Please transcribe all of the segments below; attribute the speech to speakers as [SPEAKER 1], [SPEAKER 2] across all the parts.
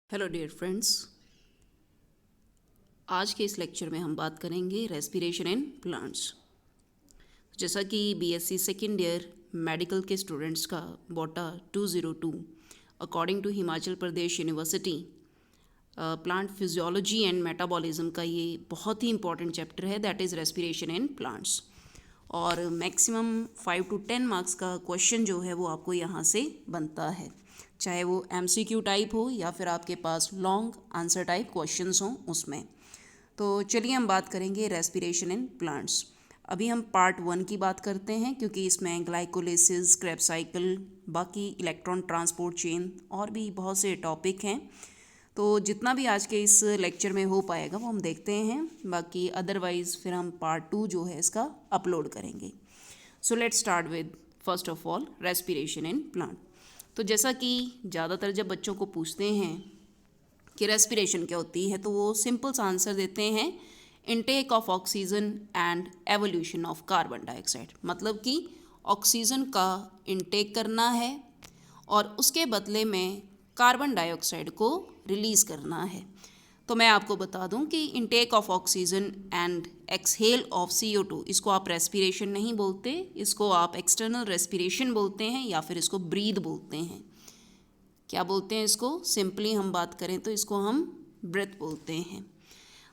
[SPEAKER 1] Hello dear friends, आज के इस लेक्चर में हम बात करेंगे रेस्पिरेशन इन प्लांट्स। जैसा कि बीएससी सेकेंड ईयर मेडिकल के स्टूडेंट्स का बोटा 202 according to Himachal Pradesh university plant physiology and metabolism का ये बहुत ही इंपॉर्टेंट चैप्टर है, that is respiration in plants. और मैक्सिमम 5 to 10 मार्क्स का क्वेश्चन जो है वो आपको यहाँ से बनता है, चाहे वो एमसीक्यू टाइप हो या फिर आपके पास लॉन्ग आंसर टाइप क्वेश्चंस हों उसमें। तो चलिए हम बात करेंगे रेस्पिरेशन इन प्लांट्स। अभी हम पार्ट 1 की बात करते हैं, क्योंकि इसमें ग्लाइकोलिसिस, क्रेब्स साइकिल, बाकी इलेक्ट्रॉन ट्रांसपोर्ट चेन और भी बहुत से टॉपिक हैं। तो जितना भी आज के इस लेक्चर में हो पाएगा वो हम देखते हैं, बाकी अदरवाइज़ फिर हम पार्ट 2 जो है इसका अपलोड करेंगे। So let's start with first of all respiration in plant. तो जैसा कि ज़्यादातर जब बच्चों को पूछते हैं कि रेस्पिरेशन क्या होती है, तो वो सिंपल सा आंसर देते हैं, intake of oxygen and evolution of carbon dioxide. मतलब कि ऑक्सीजन का इनटेक करना है और उसके बदले में कार्बन डाइऑक्साइड को रिलीज़ करना है। तो मैं आपको बता दूं कि intake of oxygen and exhale of CO2, इसको आप रेस्पिरेशन नहीं बोलते, इसको आप एक्सटर्नल रेस्पिरेशन बोलते हैं या फिर इसको ब्रीथ बोलते हैं। क्या बोलते हैं इसको? सिंपली हम बात करें तो इसको हम ब्रेथ बोलते हैं।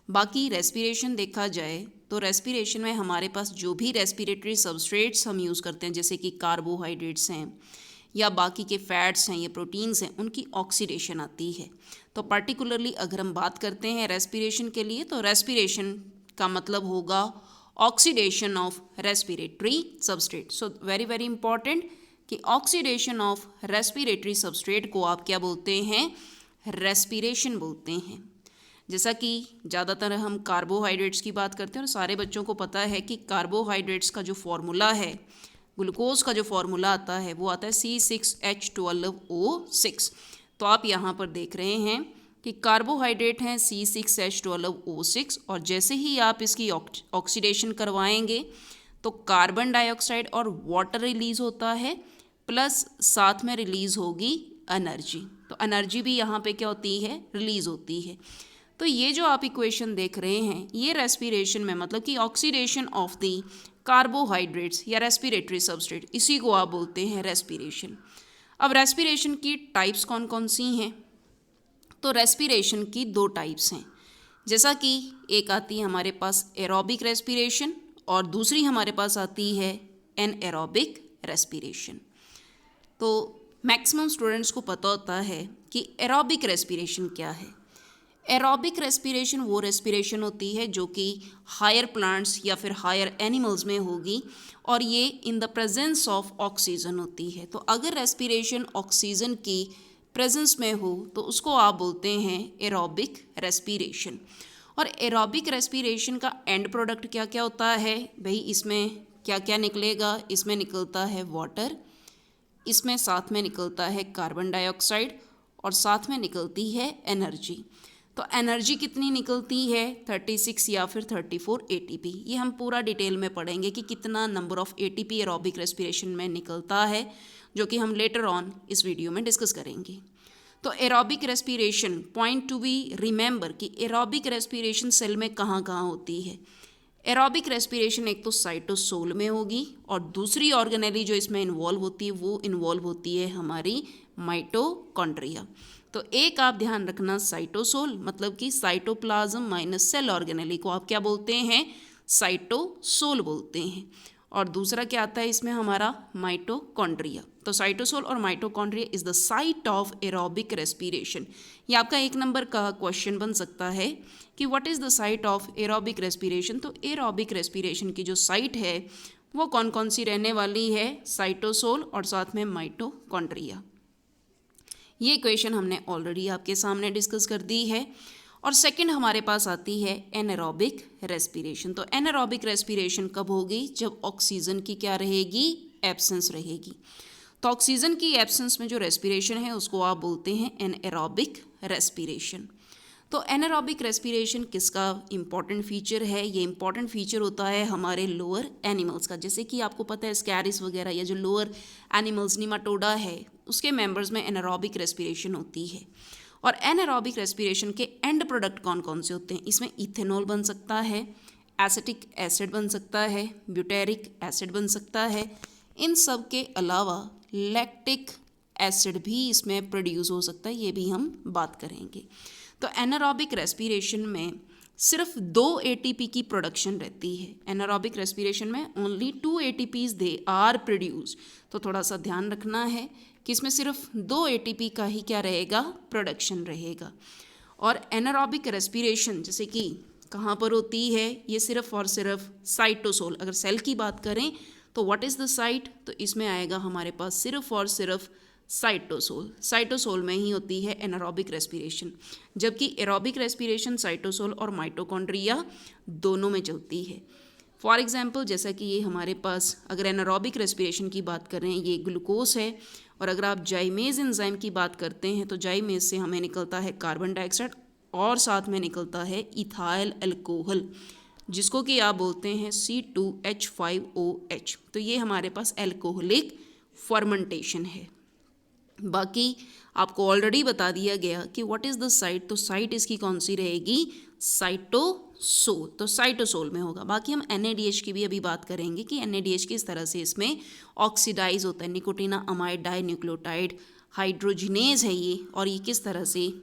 [SPEAKER 1] बाकी रेस्पिरेशन देखा जाए तो रेस्पिरेशन में हमारे पास जो भी रेस्पिरेटरी सबस्ट्रेट्स हम यूज़ करते हैं, जैसे कि कार्बोहाइड्रेट्स हैं या बाकी के फैट्स हैं या प्रोटीन्स हैं, उनकी ऑक्सीडेशन आती है। तो पर्टिकुलरली अगर हम बात करते हैं रेस्पिरेशन के लिए, तो रेस्पिरेशन का मतलब होगा oxidation of respiratory substrate. So very very important कि ऑक्सीडेशन ऑफ रेस्पिरेटरी सबस्ट्रेट को आप क्या बोलते हैं? रेस्पिरेशन बोलते हैं। जैसा कि ज़्यादातर हम कार्बोहाइड्रेट्स की बात करते हैं और सारे बच्चों को पता है कि कार्बोहाइड्रेट्स का जो फॉर्मूला है, ग्लूकोज का जो फॉर्मूला आता है वो आता है C6H12O6। तो आप यहाँ पर देख रहे हैं कि कार्बोहाइड्रेट हैं C6H12O6, और जैसे ही आप इसकी ऑक्सीडेशन करवाएंगे तो कार्बन डाइऑक्साइड और वाटर रिलीज़ होता है, प्लस साथ में रिलीज़ होगी एनर्जी। तो एनर्जी भी यहाँ पे क्या होती है? रिलीज़ होती है। तो ये जो आप इक्वेशन देख रहे हैं, ये रेस्पिरेशन में मतलब कि ऑक्सीडेशन ऑफ द कार्बोहाइड्रेट्स या रेस्पिरेटरी सबस्ट्रेट, इसी को आप बोलते हैं रेस्पिरेशन। अब रेस्पिरेशन की टाइप्स कौन कौन सी हैं? तो रेस्पिरेशन की 2 टाइप्स हैं। जैसा कि एक आती है हमारे पास एरोबिक रेस्पिरेशन और दूसरी हमारे पास आती है एनएरोबिक रेस्पिरेशन। तो मैक्सिमम स्टूडेंट्स को पता होता है कि एरोबिक रेस्पिरेशन क्या है। एरोबिक रेस्पिरेशन वो रेस्पिरेशन होती है जो कि हायर प्लांट्स या फिर हायर एनिमल्स में होगी, और ये in the presence of oxygen होती है। तो अगर रेस्पिरेशन ऑक्सीजन की प्रेजेंस में हो तो उसको आप बोलते हैं एरोबिक रेस्पिरेशन। और एरोबिक रेस्पिरेशन का एंड प्रोडक्ट क्या क्या होता है भाई? इसमें क्या क्या निकलेगा? इसमें निकलता है वाटर, इसमें साथ में निकलता है कार्बन डाइऑक्साइड और साथ में निकलती है एनर्जी। तो एनर्जी कितनी निकलती है? 36 या फिर 34 ATP। ये हम पूरा डिटेल में पढ़ेंगे कि कितना number of ATP aerobic respiration में निकलता है, जो कि हम लेटर ऑन इस वीडियो में डिस्कस करेंगे। तो aerobic respiration, point to be remember कि एरोबिक रेस्पिरेशन सेल में कहाँ कहाँ होती है। एरोबिक रेस्पिरेशन एक तो साइटोसोल में होगी, और दूसरी ऑर्गेनेली जो इसमें इन्वॉल्व होती है वो इन्वॉल्व होती है हमारी माइटोकॉन्ड्रिया। तो एक आप ध्यान रखना, साइटोसोल मतलब कि साइटोप्लाज्म माइनस सेल ऑर्गेनेली को आप क्या बोलते हैं? साइटोसोल बोलते हैं। और दूसरा क्या आता है इसमें? हमारा माइटोकॉन्ड्रिया। तो साइटोसोल और mitochondria is the site of aerobic respiration. ये आपका 1 नंबर का क्वेश्चन बन सकता है कि what is the site of aerobic respiration. तो एरोबिक रेस्पिरेशन की जो साइट है वो कौन कौन सी रहने वाली है? साइटोसोल और साथ में माइटोकॉन्ड्रिया। ये इक्वेशन हमने ऑलरेडी आपके सामने डिस्कस कर दी है। और सेकंड हमारे पास आती है एनएरोबिक रेस्पिरेशन। तो एनएरोबिक रेस्पिरेशन कब होगी? जब ऑक्सीजन की क्या रहेगी? एब्सेंस रहेगी। तो ऑक्सीजन की एब्सेंस में जो रेस्पिरेशन है उसको आप बोलते हैं एनएरोबिक रेस्पिरेशन। तो एनारोबिक रेस्पिरेशन किसका इंपॉर्टेंट फीचर है? ये इंपॉर्टेंट फीचर होता है हमारे लोअर एनिमल्स का। जैसे कि आपको पता है स्कैरिस वगैरह या जो लोअर एनिमल्स निमाटोडा है उसके मेंबर्स में एनारोबिक रेस्पिरेशन होती है। और एनारोबिक रेस्पिरेशन के एंड प्रोडक्ट कौन कौन से होते हैं? इसमें इथेनॉल बन सकता है, एसिटिक एसिड बन सकता है, ब्यूटेरिक एसिड बन सकता है। इन सब के अलावा लैक्टिक एसिड भी इसमें प्रोड्यूस हो सकता है, ये भी हम बात करेंगे। तो एनारोबिक रेस्पिरेशन में सिर्फ 2 ATP की प्रोडक्शन रहती है। एनारोबिक रेस्पिरेशन में only 2 ATPs they are produce. तो थोड़ा सा ध्यान रखना है कि इसमें सिर्फ 2 ATP का ही क्या रहेगा? प्रोडक्शन रहेगा। और एनारोबिक रेस्पिरेशन जैसे कि कहाँ पर होती है? ये सिर्फ और सिर्फ साइटोसोल, अगर सेल की बात करें तो व्हाट इज़ द साइट? तो इसमें आएगा हमारे पास सिर्फ और सिर्फ साइटोसोल। साइटोसोल में ही होती है एनारोबिक रेस्पिरेशन, जबकि एरोबिक रेस्पिरेशन साइटोसोल और माइटोकॉन्ड्रिया दोनों में चलती है। फॉर एग्जांपल जैसा कि ये हमारे पास अगर एनारोबिक रेस्पिरेशन की बात करें, ये ग्लूकोज है, और अगर आप जाइमेज एंजाइम की बात करते हैं तो जाइमेज से हमें निकलता है कार्बन डाइऑक्साइड और साथ में निकलता है इथाइल अल्कोहल, जिसको कि आप बोलते हैं C2H5OH। तो ये हमारे पास अल्कोहलिक फर्मेंटेशन है। बाकी आपको ऑलरेडी बता दिया गया कि व्हाट इज़ द साइट, तो साइट इसकी कौन सी रहेगी? साइटोसोल। तो साइटोसोल में होगा। बाकी हम NADH की भी अभी बात करेंगे कि NADH किस तरह से इसमें ऑक्सीडाइज होता है। निकोटीना अमाइड डाई न्यूक्लियोटाइड हाइड्रोजिनेज है ये, और ये किस तरह से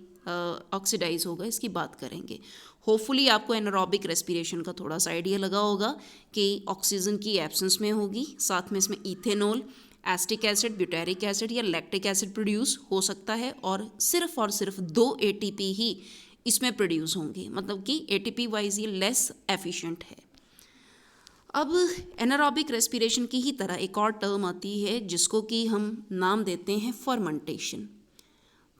[SPEAKER 1] ऑक्सीडाइज होगा इसकी बात करेंगे। होपफुली आपको एनारोबिक रेस्पिरेशन का थोड़ा सा आइडिया लगा होगा कि ऑक्सीजन की एब्सेंस में होगी, साथ में इसमें ethanol, acetic acid, butyric acid या लैक्टिक एसिड प्रोड्यूस हो सकता है, और सिर्फ 2 ATP ही इसमें प्रोड्यूस होंगे, मतलब कि ATP वाइज ये लेस एफिशिएंट है। अब एनारोबिक रेस्पिरेशन की ही तरह एक और टर्म आती है जिसको कि हम नाम देते हैं फर्मेंटेशन।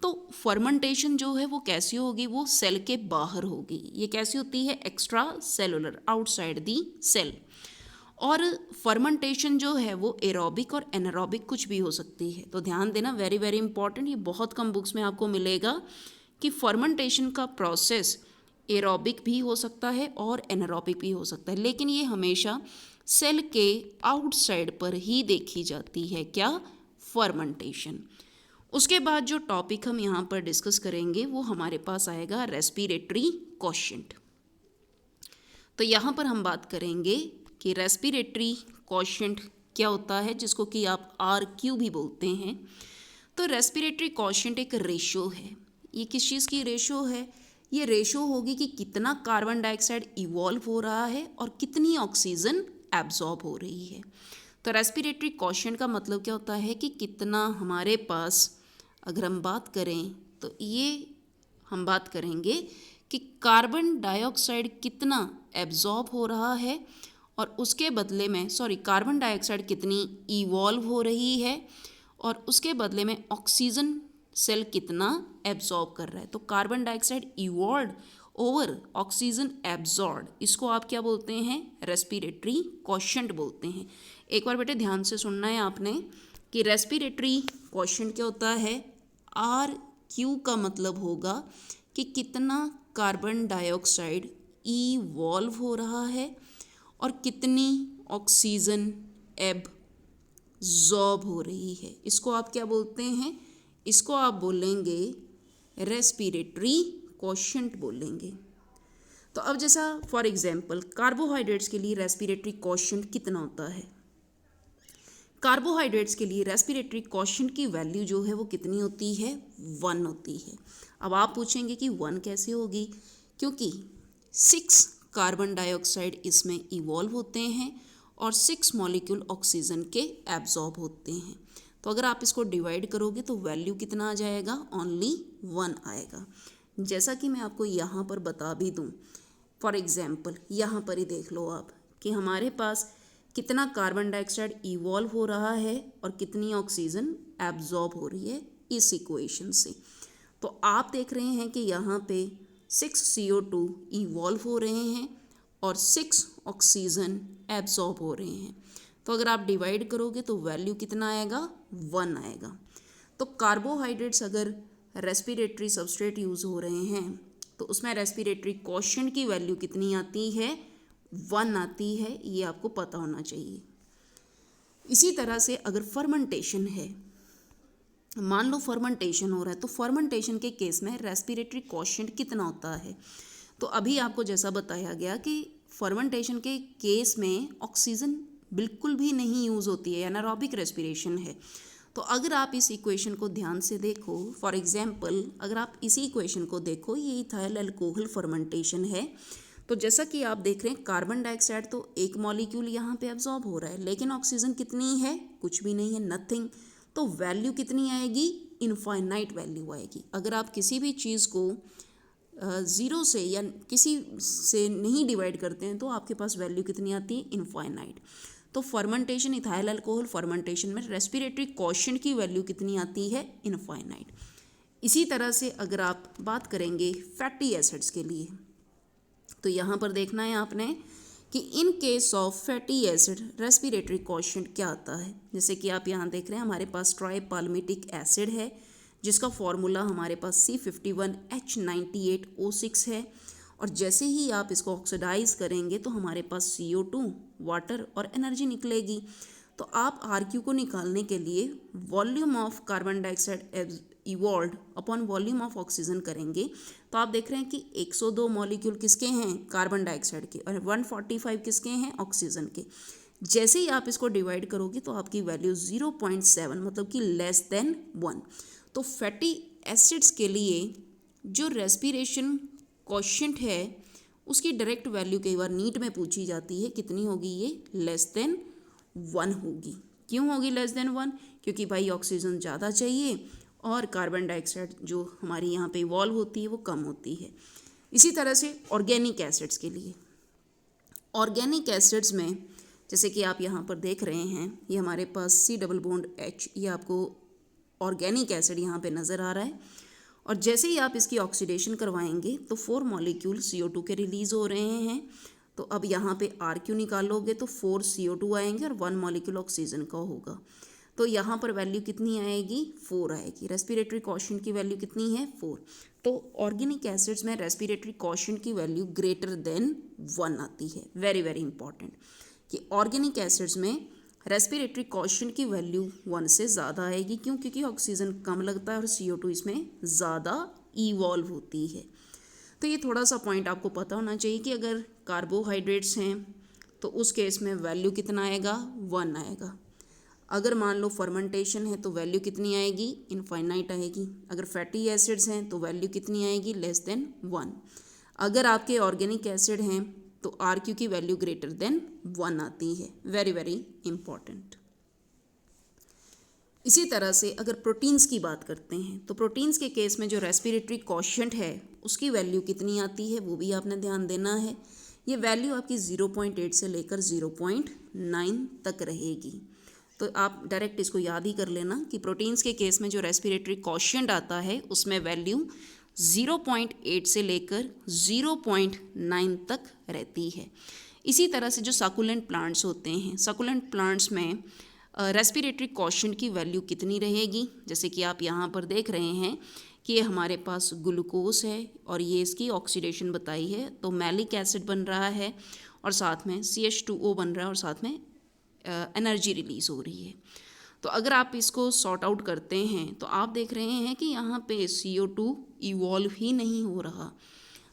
[SPEAKER 1] तो फर्मेंटेशन जो है वो कैसी होगी? वो सेल के बाहर होगी। ये कैसी होती है? Extra cellular, outside the cell. और फर्मेंटेशन जो है वो एरोबिक और एनारोबिक कुछ भी हो सकती है। तो ध्यान देना, वेरी वेरी इंपॉर्टेंट, ये बहुत कम बुक्स में आपको मिलेगा कि फर्मेंटेशन का प्रोसेस एरोबिक भी हो सकता है और एनारोबिक भी हो सकता है, लेकिन ये हमेशा सेल के आउटसाइड पर ही देखी जाती है। क्या? फर्मेंटेशन। उसके बाद जो टॉपिक हम यहाँ पर डिस्कस करेंगे वो हमारे पास आएगा रेस्पिरेटरी क्वोशिएंट। तो यहाँ पर हम बात करेंगे कि रेस्पिरेटरी क्वोशिएंट क्या होता है, जिसको कि आप RQ भी बोलते हैं। तो रेस्पिरेटरी क्वोशिएंट एक रेशो है। ये किस चीज़ की रेशो है? ये रेशो होगी कि कितना कार्बन डाइऑक्साइड इवॉल्व हो रहा है और कितनी ऑक्सीजन एब्जॉर्ब हो रही है। तो रेस्पिरेटरी क्वोशिएंट का मतलब क्या होता है कि कितना हमारे पास, अगर हम बात करें तो ये हम बात करेंगे कि कार्बन डाइऑक्साइड कितना एब्जॉर्ब हो रहा है और उसके बदले में कार्बन डाइऑक्साइड कितनी इवॉल्व हो रही है और उसके बदले में ऑक्सीजन सेल कितना एब्जॉर्ब कर रहा है। तो carbon dioxide evolve over oxygen absorb, इसको आप क्या बोलते हैं? रेस्पिरेटरी क्वोशिएंट बोलते हैं। एक बार बेटे ध्यान से सुनना है आपने कि रेस्पिरेटरी क्वोशिएंट क्या होता है? RQ का मतलब होगा कि कितना कार्बन डाइऑक्साइड इवॉल्व हो रहा है और कितनी ऑक्सीजन एब्जॉर्ब हो रही है। इसको आप क्या बोलते हैं? इसको आप बोलेंगे रेस्पिरेटरी क्वोशिएंट बोलेंगे। तो अब जैसा फॉर एग्जांपल कार्बोहाइड्रेट्स के लिए रेस्पिरेटरी क्वोशिएंट कितना होता है? कार्बोहाइड्रेट्स के लिए रेस्पिरेटरी क्वोशिएंट की वैल्यू जो है वो कितनी होती है? 1 होती है। अब आप पूछेंगे कि 1 कैसे होगी? क्योंकि 6 कार्बन डाइऑक्साइड इसमें इवॉल्व होते हैं और 6 मॉलिक्यूल ऑक्सीजन के एब्जॉर्ब होते हैं। तो अगर आप इसको डिवाइड करोगे तो वैल्यू कितना आ जाएगा? ओनली 1 आएगा। जैसा कि मैं आपको यहाँ पर बता भी दूँ, फॉर एग्जांपल यहाँ पर ही देख लो आप कि हमारे पास कितना कार्बन डाइऑक्साइड इवॉल्व हो रहा है और कितनी ऑक्सीजन एब्जॉर्ब हो रही है इस इक्वेशन से। तो आप देख रहे हैं कि यहाँ पे 6 CO2 इवॉल्व हो रहे हैं और 6 ऑक्सीजन एब्जॉर्ब हो रहे हैं। तो अगर आप डिवाइड करोगे तो वैल्यू कितना आएगा? 1 आएगा। तो कार्बोहाइड्रेट्स अगर रेस्पिरेटरी सबस्ट्रेट यूज़ हो रहे हैं तो उसमें रेस्पिरेटरी क्वोशिएंट की वैल्यू कितनी आती है? 1 आती है। ये आपको पता होना चाहिए। इसी तरह से अगर फर्मेंटेशन है मान लो फर्मेंटेशन हो रहा है, तो फर्मेंटेशन के केस में रेस्पिरेटरी क्वोशिएंट कितना होता है? तो अभी आपको जैसा बताया गया कि फर्मेंटेशन के केस में ऑक्सीजन बिल्कुल भी नहीं यूज़ होती है, एनारोबिक रेस्पिरेशन है। तो अगर आप इस इक्वेशन को ध्यान से देखो, फॉर एग्जांपल अगर आप इसी इक्वेशन को देखो, ये इथाइल अल्कोहल फर्मेंटेशन है। तो जैसा कि आप देख रहे हैं कार्बन डाइऑक्साइड तो एक मॉलिक्यूल यहाँ पे एब्जॉर्ब हो रहा है, लेकिन ऑक्सीजन कितनी है? कुछ भी नहीं है, नथिंग। तो वैल्यू कितनी आएगी? इनफाइनाइट वैल्यू आएगी। अगर आप किसी भी चीज़ को ज़ीरो से या किसी से नहीं डिवाइड करते हैं तो आपके पास वैल्यू कितनी आती है? इनफाइनाइट। तो फर्मेंटेशन, इथाइल अल्कोहल फर्मेंटेशन में रेस्पिरेटरी क्वोशिएंट की वैल्यू कितनी आती है? इनफाइनाइट। इसी तरह से अगर आप बात करेंगे फैटी एसिड्स के लिए, तो यहाँ पर देखना है आपने कि in case of fatty acid respiratory quotient क्या आता है। जैसे कि आप यहाँ देख रहे हैं हमारे पास ट्राइपाल्मिटिक एसिड है, जिसका फॉर्मूला हमारे पास C51H98O6 है। और जैसे ही आप इसको ऑक्सीडाइज करेंगे तो हमारे पास CO2, वाटर और एनर्जी निकलेगी। तो आप RQ को निकालने के लिए volume of carbon dioxide evolve upon volume of oxygen करेंगे। तो आप देख रहे हैं कि 102 मॉलिक्यूल किसके हैं? कार्बन डाइऑक्साइड के, और 145 किसके हैं? ऑक्सीजन के। जैसे ही आप इसको डिवाइड करोगे तो आपकी वैल्यू 0.7 मतलब कि लेस देन 1। तो फैटी एसिड्स के लिए जो रेस्पिरेशन क्वोशिएंट है उसकी डायरेक्ट वैल्यू कई बार नीट में पूछी जाती है, कितनी होगी ये? लेस देन 1 होगी। क्यों होगी लेस देन 1? क्योंकि भाई ऑक्सीजन ज़्यादा चाहिए और कार्बन डाइऑक्साइड जो हमारी यहाँ पे इवॉल्व होती है वो कम होती है। इसी तरह से ऑर्गेनिक एसिड्स के लिए, ऑर्गेनिक एसिड्स में जैसे कि आप यहाँ पर देख रहे हैं, ये हमारे पास C+H, ये आपको ऑर्गेनिक एसिड यहाँ पे नज़र आ रहा है। और जैसे ही आप इसकी ऑक्सीडेशन करवाएंगे तो 4 मॉलिक्यूल CO2 के रिलीज़ हो रहे हैं। तो अब यहाँ पे RQ निकालोगे तो 4 CO2 आएंगे और 1 मॉलिक्यूल ऑक्सीजन का होगा। तो यहाँ पर वैल्यू कितनी आएगी? 4 आएगी। रेस्पिरेटरी क्वोशिएंट की वैल्यू कितनी है? 4। तो ऑर्गेनिक एसिड्स में रेस्पिरेटरी क्वोशिएंट की वैल्यू ग्रेटर देन 1 आती है। वेरी वेरी इंपॉर्टेंट कि ऑर्गेनिक एसिड्स में रेस्पिरेटरी क्वोशिएंट की वैल्यू 1 से ज़्यादा आएगी। क्यों? क्योंकि ऑक्सीजन कम लगता है और CO2 इसमें ज़्यादा इवॉल्व होती है। तो ये थोड़ा सा पॉइंट आपको पता होना चाहिए कि अगर कार्बोहाइड्रेट्स हैं तो उस केस में वैल्यू कितना आएगा? 1 आएगा। अगर मान लो फर्मेंटेशन है तो वैल्यू कितनी आएगी? इनफाइनाइट आएगी। अगर फैटी एसिड्स हैं तो वैल्यू कितनी आएगी? Less than 1। अगर आपके ऑर्गेनिक एसिड हैं तो RQ की वैल्यू ग्रेटर देन 1 आती है। Very very important. इसी तरह से अगर प्रोटीन्स की बात करते हैं तो प्रोटीन्स के केस में जो रेस्पिरेटरी क्वोशिएंट है उसकी वैल्यू कितनी आती है वो भी आपने ध्यान देना है। ये वैल्यू आपकी 0.8 से लेकर 0.9 तक रहेगी। तो आप डायरेक्ट इसको याद ही कर लेना कि प्रोटीन्स के केस में जो रेस्पिरेटरी क्वोशिएंट आता है उसमें वैल्यू 0.8 से लेकर 0.9 तक रहती है। इसी तरह से जो सकुलेंट प्लांट्स होते हैं, सकुलेंट प्लांट्स में रेस्पिरेटरी क्वोशिएंट की वैल्यू कितनी रहेगी? जैसे कि आप यहाँ पर देख रहे हैं कि ये हमारे पास ग्लूकोज है और ये इसकी ऑक्सीडेशन बताई है तो मैलिक एसिड बन रहा है और साथ में CH2O बन रहा है और साथ में एनर्जी रिलीज़ हो रही है। तो अगर आप इसको सॉर्ट आउट करते हैं तो आप देख रहे हैं कि यहाँ पे CO2 इवॉल्व ही नहीं हो रहा।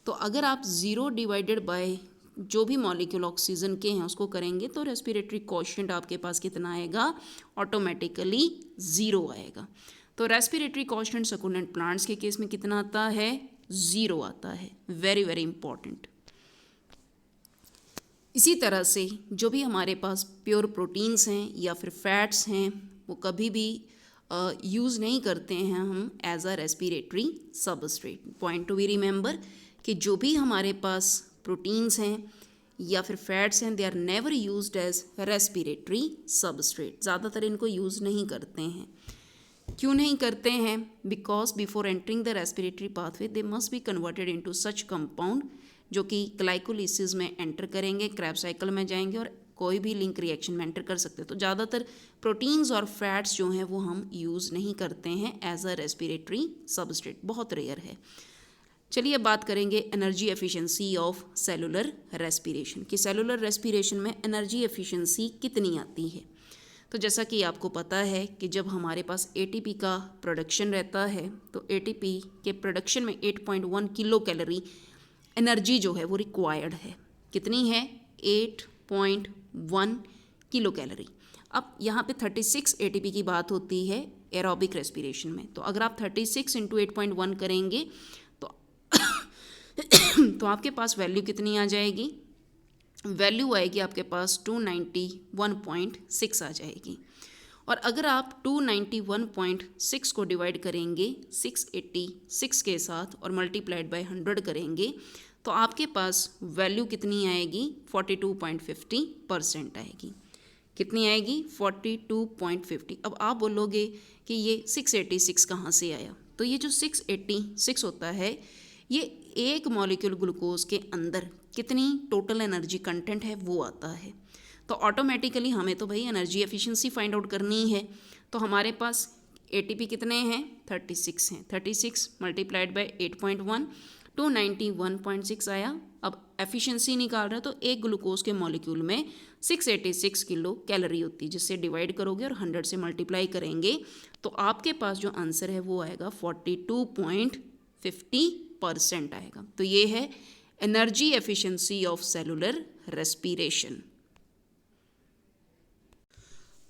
[SPEAKER 1] तो अगर आप 0 डिवाइडेड बाय जो भी मॉलिक्यूल ऑक्सीजन के हैं उसको करेंगे तो रेस्पिरेटरी क्वोशिएंट आपके पास कितना आएगा? ऑटोमेटिकली 0 आएगा। तो रेस्पिरेटरी क्वोशिएंट सकुलेंट प्लांट्स के केस में कितना आता है? 0 आता है। Very very important. इसी तरह से जो भी हमारे पास प्योर प्रोटीन्स हैं या फिर फैट्स हैं वो कभी भी यूज़ नहीं करते हैं हम as a respiratory substrate. Point to be remember कि जो भी हमारे पास प्रोटीन्स हैं या फिर फैट्स हैं they are never used as respiratory substrate. ज़्यादातर इनको यूज़ नहीं करते हैं। क्यों नहीं करते हैं? Because before entering the respiratory pathway they must be converted into such compound जो कि ग्लाइकोलिसिस में एंटर करेंगे, क्रेब्स साइकिल में जाएंगे और कोई भी लिंक रिएक्शन में एंटर कर सकते हैं। तो ज़्यादातर प्रोटीन्स और फैट्स जो हैं वो हम यूज़ नहीं करते हैं एज अ रेस्पिरेटरी सबस्ट्रेट, बहुत रेयर है। चलिए अब बात करेंगे energy efficiency of cellular respiration कि सेलुलर रेस्पिरेशन में एनर्जी एफिशिएंसी कितनी आती है। तो जैसा कि आपको पता है कि जब हमारे पास एटीपी का प्रोडक्शन रहता है तो एटीपी के प्रोडक्शन में 8.1 किलो कैलोरी एनर्जी जो है वो रिक्वायर्ड है। कितनी है? 8.1 किलो कैलोरी। अब यहाँ पे 36 एटीपी की बात होती है एरोबिक रेस्पिरेशन में। तो अगर आप 36 इंटू 8.1 करेंगे तो तो आपके पास वैल्यू कितनी आ जाएगी? वैल्यू आएगी आपके पास 291.6 आ जाएगी। और अगर आप 291.6 को डिवाइड करेंगे 686 के साथ और मल्टीप्लाइड बाय 100 करेंगे तो आपके पास वैल्यू कितनी आएगी? 42.50% आएगी। कितनी आएगी? 42.50। अब आप बोलोगे कि ये 686 कहाँ से आया? तो ये जो 686 होता है ये एक मॉलिक्यूल ग्लूकोज के अंदर कितनी टोटल एनर्जी कंटेंट है वो आता है। तो ऑटोमेटिकली हमें तो भाई एनर्जी एफिशिएंसी फाइंड आउट करनी है। तो हमारे पास एटीपी कितने हैं? 36 हैं। 36 मल्टीप्लाइड बाय 8.1 291.6 आया। अब एफिशिएंसी निकाल रहे हैं तो एक ग्लूकोज के मॉलिक्यूल में 686 किलो कैलोरी होती है, जिससे डिवाइड करोगे और 100 से मल्टीप्लाई करेंगे तो आपके पास जो आंसर है वो आएगा 42.50% आएगा। तो ये है energy efficiency of cellular respiration.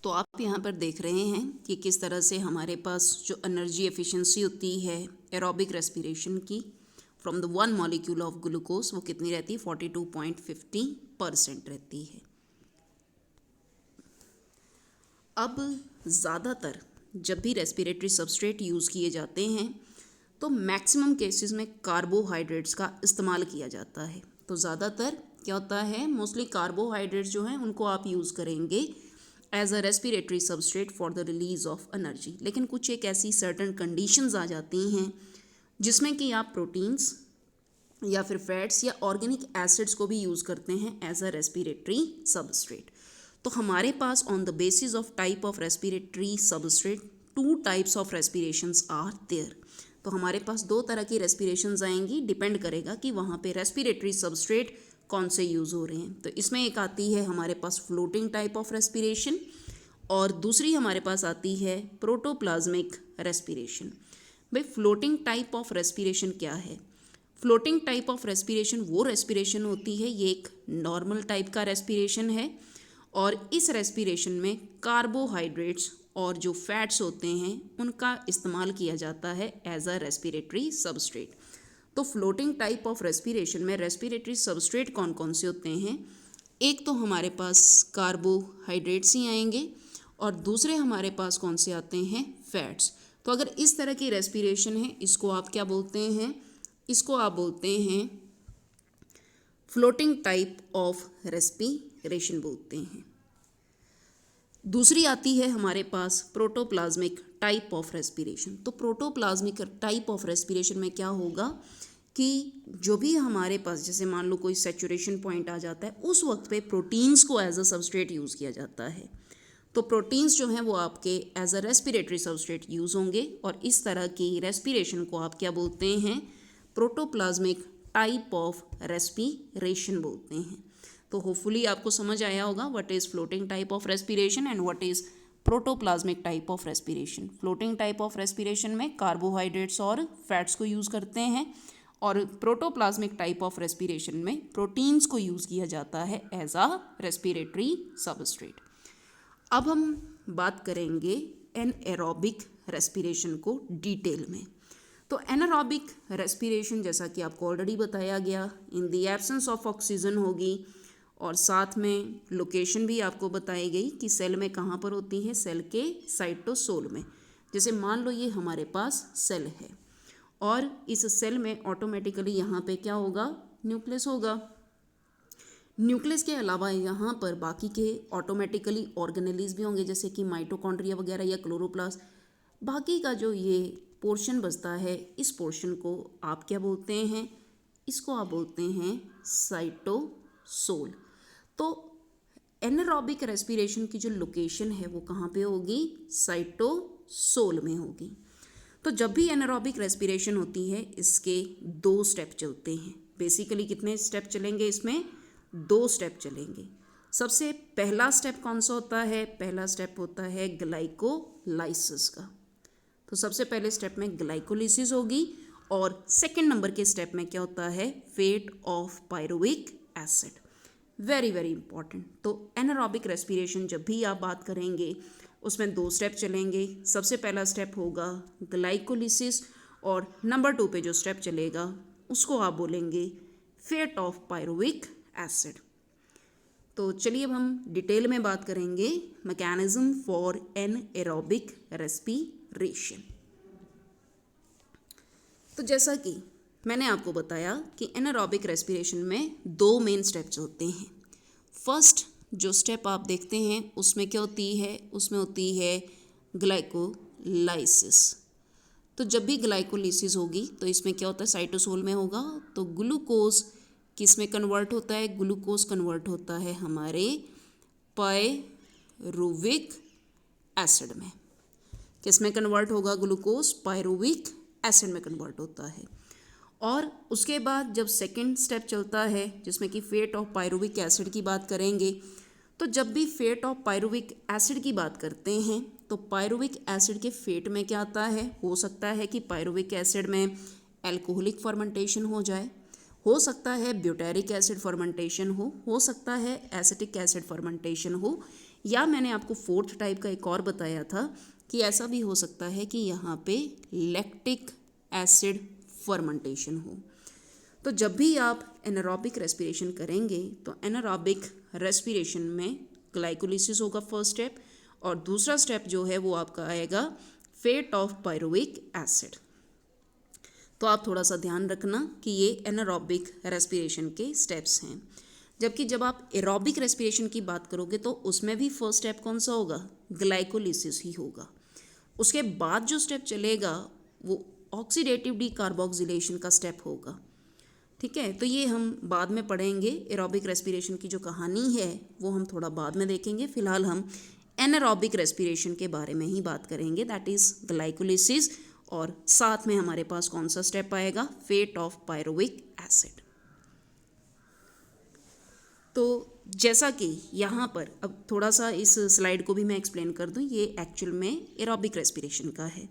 [SPEAKER 1] तो आप यहाँ पर देख रहे हैं कि किस तरह से हमारे पास जो एनर्जी एफिशिएंसी होती है एरोबिक रेस्पिरेशन की from the one molecule of glucose वो कितनी रहती है? 42.50% रहती है। अब ज़्यादातर जब भी रेस्पिरेटरी सबस्ट्रेट यूज़ किए जाते हैं तो मैक्सिमम केसेस में कार्बोहाइड्रेट्स का इस्तेमाल किया जाता है। तो ज़्यादातर क्या होता है? मोस्टली कार्बोहाइड्रेट्स जो हैं उनको आप यूज़ करेंगे as a respiratory substrate for the release of energy. लेकिन कुछ एक ऐसी सर्टन कंडीशंस आ जाती हैं जिसमें कि आप प्रोटीन्स या फिर फैट्स या ऑर्गेनिक एसिड्स को भी यूज़ करते हैं एज अ रेस्पिरेटरी सबस्ट्रेट। तो हमारे पास on the basis of type of respiratory substrate 2 types of respirations are there. तो हमारे पास 2 तरह की रेस्पिरेशंस आएंगी, डिपेंड करेगा कि वहाँ पे रेस्पिरेटरी सबस्ट्रेट कौन से यूज़ हो रहे हैं। तो इसमें एक आती है हमारे पास फ्लोटिंग टाइप ऑफ रेस्पिरेशन और दूसरी हमारे पास आती है प्रोटोप्लाज्मिक रेस्पिरेशन। भाई फ्लोटिंग टाइप ऑफ रेस्पिरेशन क्या है? फ्लोटिंग टाइप ऑफ रेस्पिरेशन वो रेस्पिरेशन होती है, ये एक नॉर्मल टाइप का रेस्पिरेशन है और इस रेस्पिरेशन में कार्बोहाइड्रेट्स और जो फैट्स होते हैं उनका इस्तेमाल किया जाता है एज अ रेस्पिरेटरी सबस्ट्रेट। तो फ्लोटिंग टाइप ऑफ रेस्पिरेशन में रेस्पिरेटरी सबस्ट्रेट कौन कौन से होते हैं? एक तो हमारे पास कार्बोहाइड्रेट्स ही आएंगे और दूसरे हमारे पास कौन से आते हैं? फैट्स। तो अगर इस तरह की रेस्पिरेशन है इसको आप क्या बोलते हैं? इसको आप बोलते हैं फ्लोटिंग टाइप ऑफ रेस्पिरेशन बोलते हैं। दूसरी आती है हमारे पास प्रोटोप्लाज्मिक टाइप ऑफ रेस्पिरेशन। तो प्रोटोप्लाज्मिक टाइप ऑफ रेस्पिरेशन में क्या होगा कि जो भी हमारे पास जैसे मान लो कोई सैचुरेशन पॉइंट आ जाता है उस वक्त पे प्रोटीन्स को एज अ सबस्ट्रेट यूज़ किया जाता है। तो प्रोटीन्स जो हैं वो आपके as a respiratory substrate use होंगे और इस तरह की रेस्पिरेशन को आप क्या बोलते हैं? प्रोटोप्लाज्मिक टाइप ऑफ रेस्पिरेशन बोलते हैं। तो होपफुली आपको समझ आया होगा what is floating type of respiration and what is protoplasmic type of respiration. Floating type of respiration में कार्बोहाइड्रेट्स और फैट्स को यूज़ करते हैं और प्रोटोप्लाज्मिक टाइप ऑफ रेस्पिरेशन में प्रोटीन्स को यूज़ किया जाता है एज अ रेस्पिरेटरी सबस्ट्रेट। अब हम बात करेंगे एनएरोबिक रेस्पिरेशन को डिटेल में। तो एनारोबिक रेस्पिरेशन जैसा कि आपको ऑलरेडी बताया गया in the absence of oxygen होगी और साथ में लोकेशन भी आपको बताई गई कि सेल में कहाँ पर होती है? सेल के साइटोसोल में। जैसे मान लो ये हमारे पास सेल है और इस सेल में ऑटोमेटिकली यहाँ पे क्या होगा? न्यूक्लियस होगा। न्यूक्लियस के अलावा यहाँ पर बाकी के ऑटोमेटिकली ऑर्गेनेलीज भी होंगे जैसे कि माइटोकॉन्ड्रिया वगैरह या क्लोरोप्लास्ट। बाकी का जो ये पोर्शन बचता है इस पोर्शन को आप क्या बोलते हैं? इसको आप बोलते हैं साइटोसोल। तो एनारोबिक रेस्पिरेशन की जो लोकेशन है वो कहाँ पे होगी? साइटोसोल में होगी। तो जब भी एनारोबिक रेस्पिरेशन होती है इसके 2 स्टेप चलते हैं। बेसिकली कितने स्टेप चलेंगे इसमें? 2 स्टेप चलेंगे। सबसे पहला स्टेप कौन सा होता है? पहला स्टेप होता है ग्लाइकोलाइसिस का। तो सबसे पहले स्टेप में ग्लाइकोलिसिस होगी और सेकंड नंबर के स्टेप में क्या होता है? Fate of pyruvic acid. Very very important. तो एनारोबिक रेस्पिरेशन जब भी आप बात करेंगे उसमें 2 स्टेप चलेंगे। सबसे पहला स्टेप होगा ग्लाइकोलिसिस और नंबर 2 पे जो स्टेप चलेगा उसको आप बोलेंगे फेट ऑफ पायरुविक एसिड। तो चलिए अब हम डिटेल में बात करेंगे मैकेनिज्म फॉर एनारोबिक रेस्पिरेशन। तो जैसा कि मैंने आपको बताया कि एनारोबिक रेस्पिरेशन में 2 मेन स्टेप्स होते हैं। फर्स्ट जो स्टेप आप देखते हैं उसमें क्या होती है? उसमें होती है ग्लाइकोलाइसिस। तो जब भी ग्लाइकोलिसिस होगी तो इसमें क्या होता है? साइटोसोल में होगा। तो ग्लूकोज किस में कन्वर्ट होता है? ग्लूकोज कन्वर्ट होता है हमारे पायरुविक एसिड में। किस में कन्वर्ट होगा? ग्लूकोज पायरुविक एसिड में कन्वर्ट होता है। और उसके बाद जब सेकंड स्टेप चलता है जिसमें कि फेट ऑफ पायरुविक एसिड की बात करेंगे, तो जब भी फेट ऑफ पायरुविक एसिड की बात करते हैं तो पायरुविक एसिड के फेट में क्या आता है? हो सकता है कि पायरुविक एसिड में एल्कोहलिक फर्मेंटेशन हो सकता है ब्यूटेरिक एसिड फर्मेंटेशन हो सकता है एसिटिक एसिड फर्मेंटेशन हो, या मैंने आपको 4th टाइप का एक और बताया था कि ऐसा भी हो सकता है कि यहाँ पे लैक्टिक एसिड फर्मेंटेशन हो। तो जब भी आप एनारोबिक रेस्पिरेशन करेंगे तो एनारोबिक रेस्पिरेशन में ग्लाइकोलिसिस होगा फर्स्ट स्टेप, और दूसरा स्टेप जो है वो आपका आएगा फेट ऑफ पायरुविक एसिड। तो आप थोड़ा सा ध्यान रखना कि ये एनारोबिक रेस्पिरेशन के स्टेप्स हैं। जबकि जब आप एरोबिक रेस्पिरेशन की बात करोगे तो उसमें भी फर्स्ट स्टेप कौन सा होगा? ग्लाइकोलिसिस ही होगा। उसके बाद जो स्टेप चलेगा वो ऑक्सीडेटिव डीकार्बोक्सिलेशन का स्टेप होगा। ठीक है, तो ये हम बाद में पढ़ेंगे। एरोबिक रेस्पिरेशन की जो कहानी है वो हम थोड़ा बाद में देखेंगे। फिलहाल हम एनारोबिक रेस्पिरेशन के बारे में ही बात करेंगे, दैट इज़ ग्लाइकोलिसिस, और साथ में हमारे पास कौन सा स्टेप आएगा? Fate of pyruvic acid. तो जैसा कि यहाँ पर अब थोड़ा सा इस स्लाइड को भी मैं एक्सप्लेन कर दूँ, ये एक्चुअल में एरोबिक रेस्पिरेशन का है।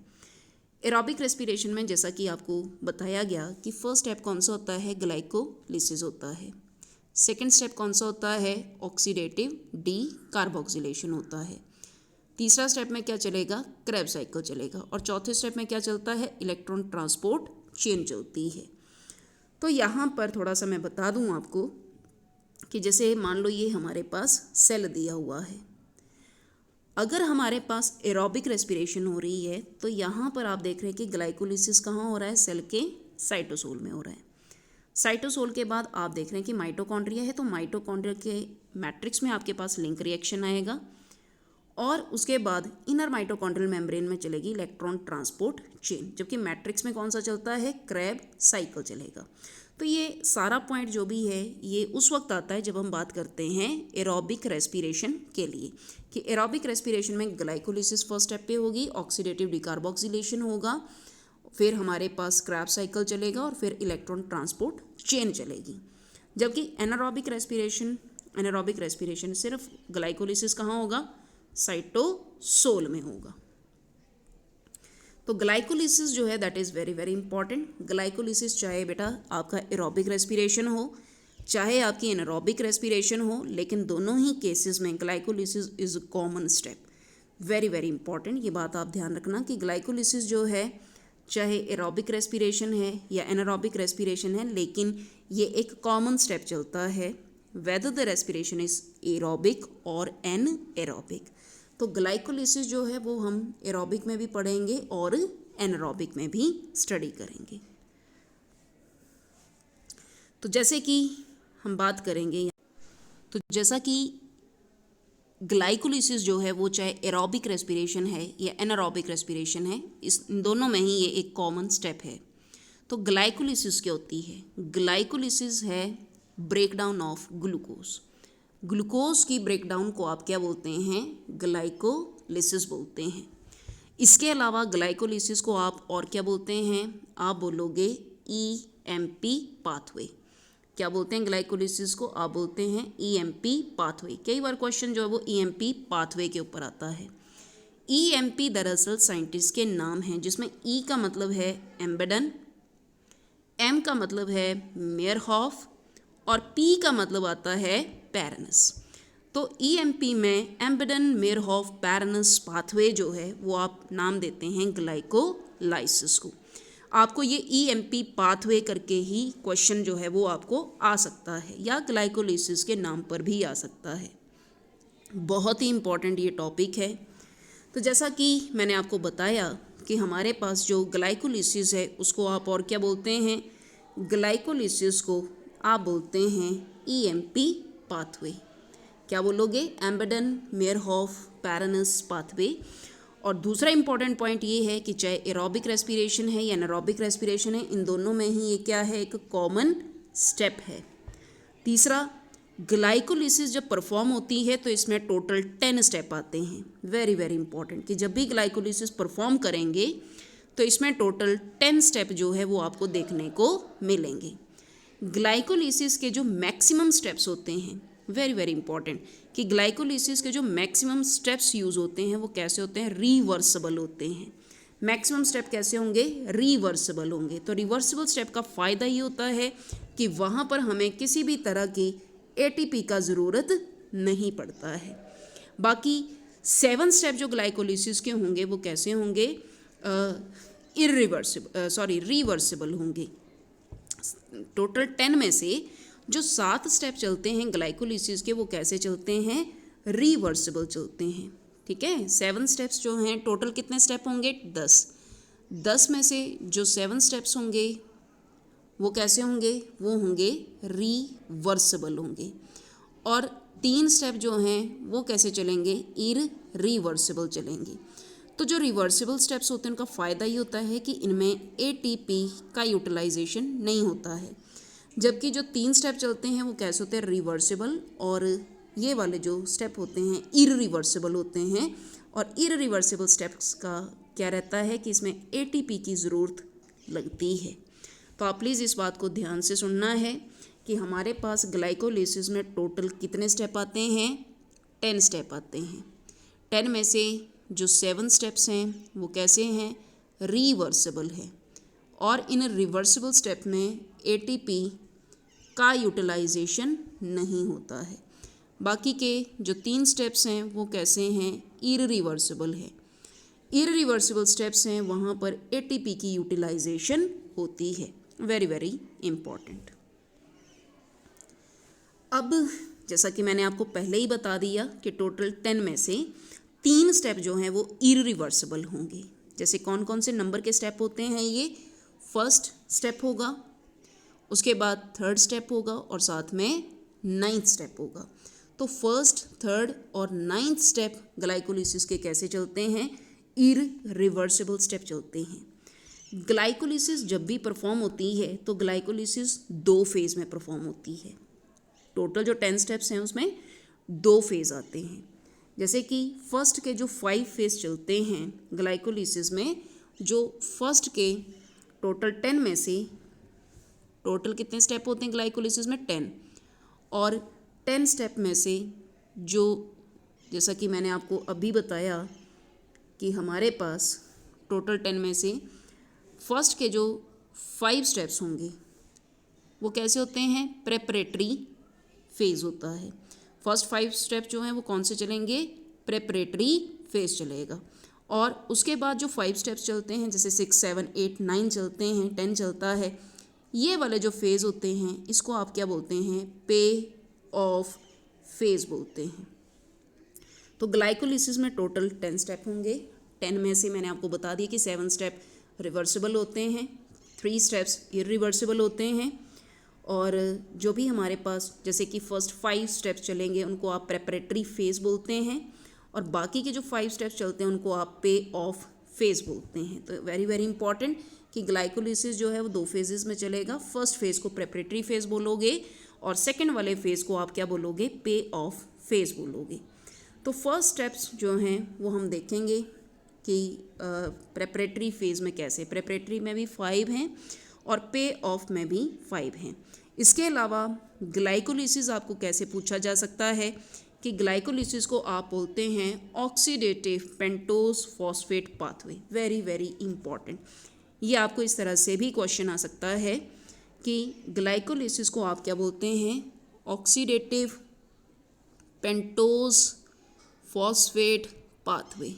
[SPEAKER 1] एरोबिक रेस्पिरेशन में जैसा कि आपको बताया गया कि फर्स्ट स्टेप कौन सा होता है? ग्लाइकोलिसिस होता है। सेकंड स्टेप कौन सा होता है? ऑक्सीडेटिव डीकार्बोक्सिलेशन होता है। तीसरा स्टेप में क्या चलेगा? क्रेब्स साइकिल चलेगा। और चौथे स्टेप में क्या चलता है? इलेक्ट्रॉन ट्रांसपोर्ट चेन चलती है। तो यहाँ पर थोड़ा सा मैं बता दूँ आपको कि जैसे मान लो ये हमारे पास सेल दिया हुआ है। अगर हमारे पास एरोबिक रेस्पिरेशन हो रही है तो यहाँ पर आप देख रहे हैं कि ग्लाइकोलिसिस कहाँ हो रहा है? सेल के साइटोसोल में हो रहा है। साइटोसोल के बाद आप देख रहे हैं कि माइटोकॉन्ड्रिया है, तो माइटोकॉन्ड्रिया के मैट्रिक्स में आपके पास लिंक रिएक्शन आएगा, और उसके बाद इनर माइटोकॉन्ड्रियल मेम्ब्रेन में चलेगी इलेक्ट्रॉन ट्रांसपोर्ट चेन, जबकि मैट्रिक्स में कौन सा चलता है? क्रेब साइकिल चलेगा। तो ये सारा पॉइंट जो भी है ये उस वक्त आता है जब हम बात करते हैं एरोबिक रेस्पिरेशन के लिए, कि एरोबिक रेस्पिरेशन में ग्लाइकोलिसिस फर्स्ट स्टेप पे होगी, ऑक्सीडेटिव डिकार्बोक्सिलेशन होगा, फिर हमारे पास क्रेब साइकिल चलेगा और फिर इलेक्ट्रॉन ट्रांसपोर्ट चेन चलेगी। जबकि एनारोबिक रेस्पिरेशन सिर्फ ग्लाइकोलिसिस कहाँ होगा? साइटोसोल में होगा। तो ग्लाइकोलिसिस जो है that is very very important. Glycolysis चाहे बेटा आपका एरोबिक रेस्पिरेशन हो चाहे आपकी एनारोबिक रेस्पिरेशन हो, लेकिन दोनों ही केसेस में glycolysis is common step. Very very important, ये बात आप ध्यान रखना कि ग्लाइकोलिसिस जो है चाहे एरोबिक रेस्पिरेशन है या एनारोबिक रेस्पिरेशन है, लेकिन ये एक कॉमन स्टेप चलता है whether the respiration is aerobic और एनारोबिक। तो ग्लाइकोलिसिस जो है वो हम एरोबिक में भी पढ़ेंगे और एनारोबिक में भी स्टडी करेंगे। तो जैसे कि हम बात करेंगे, तो जैसा कि ग्लाइकोलिसिस जो है वो चाहे एरोबिक रेस्पिरेशन है या एनारोबिक रेस्पिरेशन है, इस दोनों में ही ये एक कॉमन स्टेप है। तो ग्लाइकोलिसिस क्या होती है? ग्लाइकोलिसिस है ब्रेकडाउन ऑफ ग्लूकोज। ग्लूकोज की ब्रेकडाउन को आप क्या बोलते हैं? ग्लाइकोलिसिस बोलते हैं। इसके अलावा ग्लाइकोलिसिस को आप और क्या बोलते हैं? आप बोलोगे EMP पाथवे। क्या बोलते हैं ग्लाइकोलिसिस को? आप बोलते हैं ईएमपी पाथवे। कई बार क्वेश्चन जो है वो ईएमपी पाथवे के ऊपर आता है। ईएमपी दरअसल साइंटिस्ट के नाम हैं, जिसमें ई का मतलब है एम्बेडन, एम का मतलब है मेयरहॉफ और पी का मतलब आता है पैरनस। तो ईएमपी में एम्बेडन मेयरहॉफ पैरनस पाथवे जो है वो आप नाम देते हैं ग्लाइकोलाइसिस को। आपको ये ईएमपी पाथवे करके ही क्वेश्चन जो है वो आपको आ सकता है, या ग्लाइकोलाइसिस के नाम पर भी आ सकता है। बहुत ही इम्पॉर्टेंट ये टॉपिक है। तो जैसा कि मैंने आपको बताया कि हमारे पास जो ग्लाइकोलाइसिस है उसको आप और क्या बोलते हैं? ग्लाइकोलाइसिस को आप बोलते हैं ईएमपी पाथवे। क्या बोलोगे? एम्बेडन मेयरहॉफ पैरनस पाथवे। और दूसरा इंपॉर्टेंट पॉइंट ये है कि चाहे एरोबिक रेस्पिरेशन है या एनारोबिक रेस्पिरेशन है, इन दोनों में ही ये क्या है? एक कॉमन स्टेप है। तीसरा, ग्लाइकोलाइसिस जब परफॉर्म होती है तो इसमें टोटल 10 स्टेप आते हैं। वेरी वेरी इंपॉर्टेंट कि जब भी ग्लाइकोलाइसिस परफॉर्म करेंगे तो इसमें टोटल 10 स्टेप जो है वो आपको देखने को मिलेंगे। ग्लाइकोलाइसिस के जो मैक्सिमम स्टेप्स होते हैं, वेरी वेरी इंपॉर्टेंट कि ग्लाइकोलाइसिस के जो मैक्सिमम स्टेप्स यूज़ होते हैं वो कैसे होते हैं? रिवर्सिबल होते हैं। मैक्सिमम स्टेप कैसे होंगे? रिवर्सिबल होंगे। तो रिवर्सिबल स्टेप का फ़ायदा ये होता है कि वहाँ पर हमें किसी भी तरह की एटीपी का ज़रूरत नहीं पड़ता है। बाकी 7 स्टेप जो ग्लाइकोलाइसिस के होंगे वो कैसे होंगे? रिवर्सिबल होंगे। टोटल 10 में से जो 7 स्टेप चलते हैं ग्लाइकोलाइसिस के वो कैसे चलते हैं? रिवर्सिबल चलते हैं। ठीक है, 7 स्टेप्स जो हैं, टोटल कितने स्टेप होंगे? 10 में से जो 7 स्टेप्स होंगे वो कैसे होंगे? वो होंगे रिवर्सिबल होंगे। और 3 स्टेप जो हैं वो कैसे चलेंगे? इररिवर्सिबल चलेंगे। तो जो रिवर्सिबल स्टेप्स होते हैं उनका फ़ायदा ये होता है कि इनमें एटीपी का यूटिलाइजेशन नहीं होता है, जबकि जो 3 स्टेप चलते हैं वो कैसे होते हैं? रिवर्सिबल। और ये वाले जो स्टेप होते हैं इररिवर्सिबल होते हैं। और इररिवर्सिबल स्टेप्स का क्या रहता है कि इसमें एटीपी की ज़रूरत लगती है। तो आप प्लीज़ इस बात को ध्यान से सुनना है कि हमारे पास ग्लाइकोलाइसिस में टोटल कितने स्टेप आते हैं? 10 स्टेप आते हैं। 10 में से जो 7 स्टेप्स हैं वो कैसे हैं? रिवर्सिबल है। और इन रिवर्सिबल स्टेप में एटीपी का यूटिलाइजेशन नहीं होता है। बाकी के जो 3 स्टेप्स हैं वो कैसे हैं? इररिवर्सिबल है। इररिवर्सिबल स्टेप्स हैं वहाँ पर एटीपी की यूटिलाइजेशन होती है। Very very important. अब जैसा कि मैंने आपको पहले ही बता दिया कि टोटल 10 में से 3 स्टेप जो हैं वो इररिवर्सिबल होंगे। जैसे कौन कौन से नंबर के स्टेप होते हैं? ये फर्स्ट स्टेप होगा, उसके बाद थर्ड स्टेप होगा और साथ में 9th स्टेप होगा। तो फर्स्ट, थर्ड और 9th स्टेप ग्लाइकोलाइसिस के कैसे चलते हैं? इररिवर्सिबल स्टेप चलते हैं। ग्लाइकोलाइसिस जब भी परफॉर्म होती है तो ग्लाइकोलाइसिस 2 फेज़ में परफॉर्म होती है। टोटल जो 10 स्टेप्स हैं उसमें 2 फेज़ आते हैं। जैसे कि फर्स्ट के जो 5 फेज़ चलते हैं ग्लाइकोलाइसिस में, जो फर्स्ट के टोटल 10 में से टोटल कितने स्टेप होते हैं ग्लाइकोलाइसिस में? 10। और 10 स्टेप में से जो, जैसा कि मैंने आपको अभी बताया कि हमारे पास टोटल 10 में से फर्स्ट के जो 5 स्टेप्स होंगे वो कैसे होते हैं? प्रेपरेटरी फेज़ होता है। फर्स्ट 5 स्टेप जो हैं वो कौन से चलेंगे? प्रेपरेटरी फेज़ चलेगा। और उसके बाद जो 5 स्टेप्स चलते हैं, जैसे 6, 7, 8, 9 चलते हैं, 10 चलता है, ये वाले जो फेज़ होते हैं इसको आप क्या बोलते हैं? पे ऑफ फेज़ बोलते हैं। तो ग्लाइकोलाइसिस में टोटल 10 स्टेप होंगे। 10 में से मैंने आपको बता दिया कि 7 स्टेप रिवर्सिबल होते हैं, 3 स्टेप्स इररिवर्सिबल होते हैं। और जो भी हमारे पास जैसे कि फर्स्ट 5 स्टेप्स चलेंगे उनको आप प्रेपरेटरी फेज़ बोलते हैं, और बाकी के जो 5 स्टेप्स चलते हैं उनको आप पे ऑफ फेज़ बोलते हैं। तो वेरी वेरी इंपॉर्टेंट कि ग्लाइकोलाइसिस जो है वो 2 फेजेस में चलेगा। फर्स्ट फेज़ को प्रेपरेटरी फेज़ बोलोगे और सेकेंड वाले फेज़ को आप क्या बोलोगे? पे ऑफ फेज़ बोलोगे। तो फर्स्ट स्टेप्स जो हैं वो हम देखेंगे कि प्रेपरेटरी फेज़ में कैसे। प्रेपरेटरी में भी 5 हैं और पे ऑफ में भी 5 हैं। इसके अलावा ग्लाइकोलिसिस आपको कैसे पूछा जा सकता है कि ग्लाइकोलिसिस को आप बोलते हैं oxidative pentose phosphate pathway. Very very important, ये आपको इस तरह से भी क्वेश्चन आ सकता है कि ग्लाइकोलिसिस को आप क्या बोलते हैं, ऑक्सीडेटिव पेंटोज फॉस्फेट पाथवे।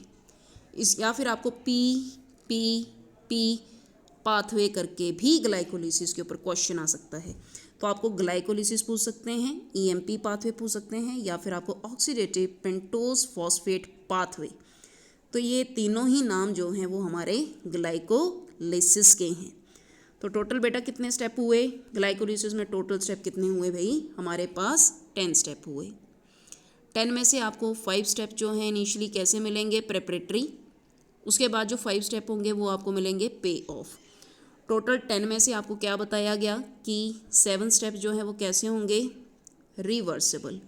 [SPEAKER 1] इस या फिर आपको पी पाथवे करके भी ग्लाइकोलिसिस के ऊपर क्वेश्चन आ सकता है। तो आपको ग्लाइकोलिसिस पूछ सकते हैं, ईएमपी पाथवे पूछ सकते हैं, या फिर आपको ऑक्सीडेटिव पेंटोज फॉस्फेट पाथवे। तो ये तीनों ही नाम जो हैं वो हमारे ग्लाइकोलिसिस के हैं। तो टोटल बेटा कितने स्टेप हुए ग्लाइकोलिसिस में? टोटल स्टेप कितने हुए भाई? हमारे पास 10 स्टेप हुए। 10 में से आपको 5 स्टेप जो हैं इनिशियली कैसे मिलेंगे? प्रेपरेटरी। उसके बाद जो 5 स्टेप होंगे वो आपको मिलेंगे पे ऑफ। टोटल 10 में से आपको क्या बताया गया कि 7 स्टेप जो हैं वो कैसे होंगे? रिवर्सिबल।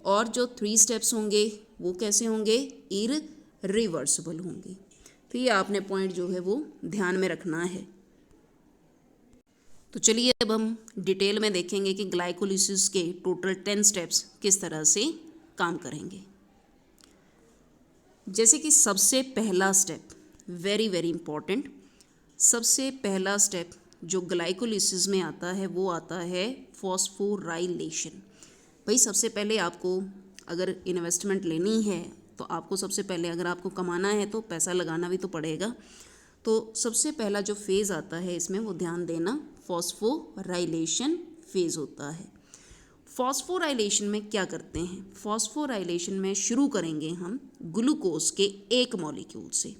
[SPEAKER 1] और जो 3 स्टेप्स होंगे वो कैसे होंगे? इररिवर्सिबल होंगे। तो ये आपने पॉइंट जो है वो ध्यान में रखना है। तो चलिए अब हम डिटेल में देखेंगे कि ग्लाइकोलिसिस के टोटल 10 स्टेप्स किस तरह से काम करेंगे। जैसे कि सबसे पहला स्टेप, वेरी वेरी इंपॉर्टेंट, सबसे पहला स्टेप जो ग्लाइकोलिसिस में आता है वो आता है फॉस्फोराइलेशन। भाई सबसे पहले आपको अगर इन्वेस्टमेंट लेनी है तो आपको सबसे पहले अगर आपको कमाना है तो पैसा लगाना भी तो पड़ेगा। तो सबसे पहला जो फेज़ आता है इसमें वो ध्यान देना, फॉस्फोराइलेशन फेज़ होता है। फॉस्फोराइलेशन में क्या करते हैं? फॉस्फोराइलेशन में शुरू करेंगे हम ग्लूकोज के एक मॉलिक्यूल से।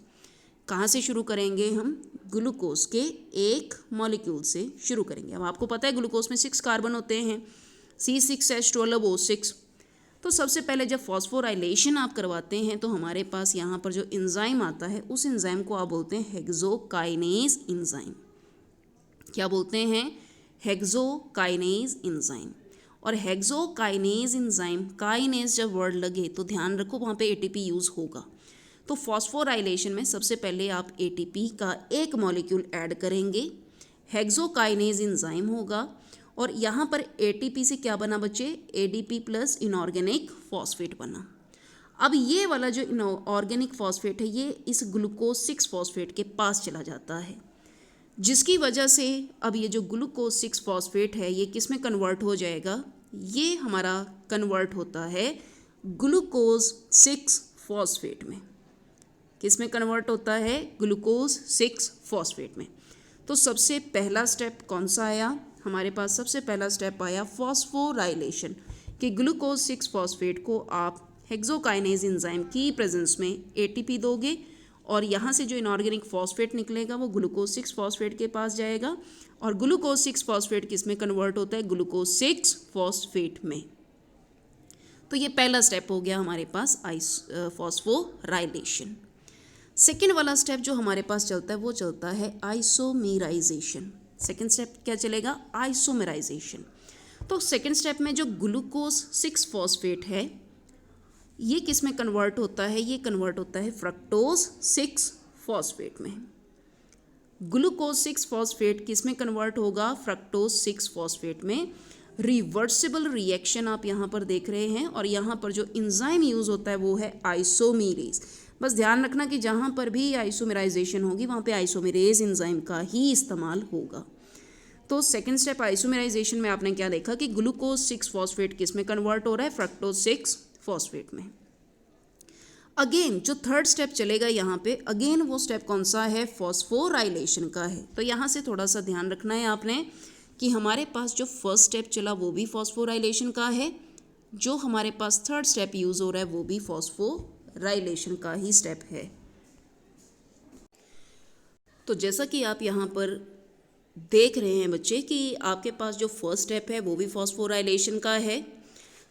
[SPEAKER 1] कहाँ से शुरू करेंगे हम? ग्लूकोज के एक मॉलिक्यूल से शुरू करेंगे। अब आपको पता है ग्लूकोज में 6 कार्बन होते हैं, C6H12O6। तो सबसे पहले जब फॉस्फोराइलेशन आप करवाते हैं तो हमारे पास यहाँ पर जो एंजाइम आता है उस एंजाइम को आप बोलते हैं हेक्सोकाइनेज एंजाइम। क्या बोलते हैं? Hexokinase enzyme. और हेक्सोकाइनेज एंजाइम, काइनेज जब वर्ड लगे तो ध्यान रखो वहाँ पे एटीपी यूज़ होगा। तो फॉस्फोराइलेशन में सबसे पहले आप एटीपी का एक मॉलिक्यूल ऐड करेंगे, हेक्सोकाइनेज एंजाइम होगा, और यहाँ पर एटीपी से क्या बना बच्चे? एडीपी प्लस इनऑर्गेनिक फॉस्फेट बना। अब ये वाला जो इनऑर्गेनिक फॉस्फेट है ये इस ग्लूकोज 6 फॉस्फेट के पास चला जाता है, जिसकी वजह से अब ये जो ग्लूकोज 6 फॉस्फेट है ये किस में कन्वर्ट हो जाएगा? ये हमारा कन्वर्ट होता है ग्लूकोज 6 फॉस्फेट में। किस में कन्वर्ट होता है? ग्लूकोज 6 फॉस्फेट में। तो सबसे पहला स्टेप कौन सा आया हमारे पास? सबसे पहला स्टेप आया फॉस्फोराइलेशन, कि ग्लूकोज 6 फॉस्फेट को आप हेक्सोकाइनेज एंजाइम की प्रेजेंस में एटीपी दोगे, और यहाँ से जो इनऑर्गेनिक फॉस्फेट निकलेगा वो ग्लूकोज 6 फॉस्फेट के पास जाएगा, और ग्लूकोज 6 फॉस्फेट किस में कन्वर्ट होता है? ग्लूकोज 6 फॉस्फेट में। तो ये पहला स्टेप हो गया हमारे पास फॉस्फोराइलेशन। सेकेंड वाला स्टेप जो हमारे पास चलता है वो चलता है आइसोमेराइजेशन। सेकेंड स्टेप क्या चलेगा? आइसोमेराइजेशन। तो सेकेंड स्टेप में जो ग्लूकोज 6 फॉस्फेट है ये किस में कन्वर्ट होता है? ये कन्वर्ट होता है फ्रक्टोज 6 फॉस्फेट में। ग्लूकोज 6 फॉस्फेट किस में कन्वर्ट होगा? फ्रक्टोज 6 फॉस्फेट में। रिवर्सिबल रिएक्शन आप यहाँ पर देख रहे हैं, और यहाँ पर जो एंजाइम यूज़ होता है वो है आइसोमेरेज। बस ध्यान रखना कि जहाँ पर भी आइसोमेराइजेशन होगी वहाँ पे आइसोमेरेज एंजाइम का ही इस्तेमाल होगा। तो सेकेंड स्टेप आइसोमेराइजेशन में आपने क्या देखा कि ग्लूकोज 6 फॉस्फेट किस में कन्वर्ट हो रहा है? फ्रक्टोज 6 फॉस्फेट में। अगेन जो थर्ड स्टेप चलेगा यहाँ पे, अगेन वो स्टेप कौन सा है? फॉस्फोराइलेशन का है। तो यहाँ से थोड़ा सा ध्यान रखना है आपने कि हमारे पास जो फर्स्ट स्टेप चला वो भी फॉस्फोराइलेशन का है, जो हमारे पास थर्ड स्टेप यूज़ हो रहा है वो भी फॉस्फोराइलेशन का ही स्टेप है। तो जैसा कि आप यहाँ पर देख रहे हैं बच्चे कि आपके पास जो फर्स्ट स्टेप है वो भी फॉस्फोराइलेशन का है,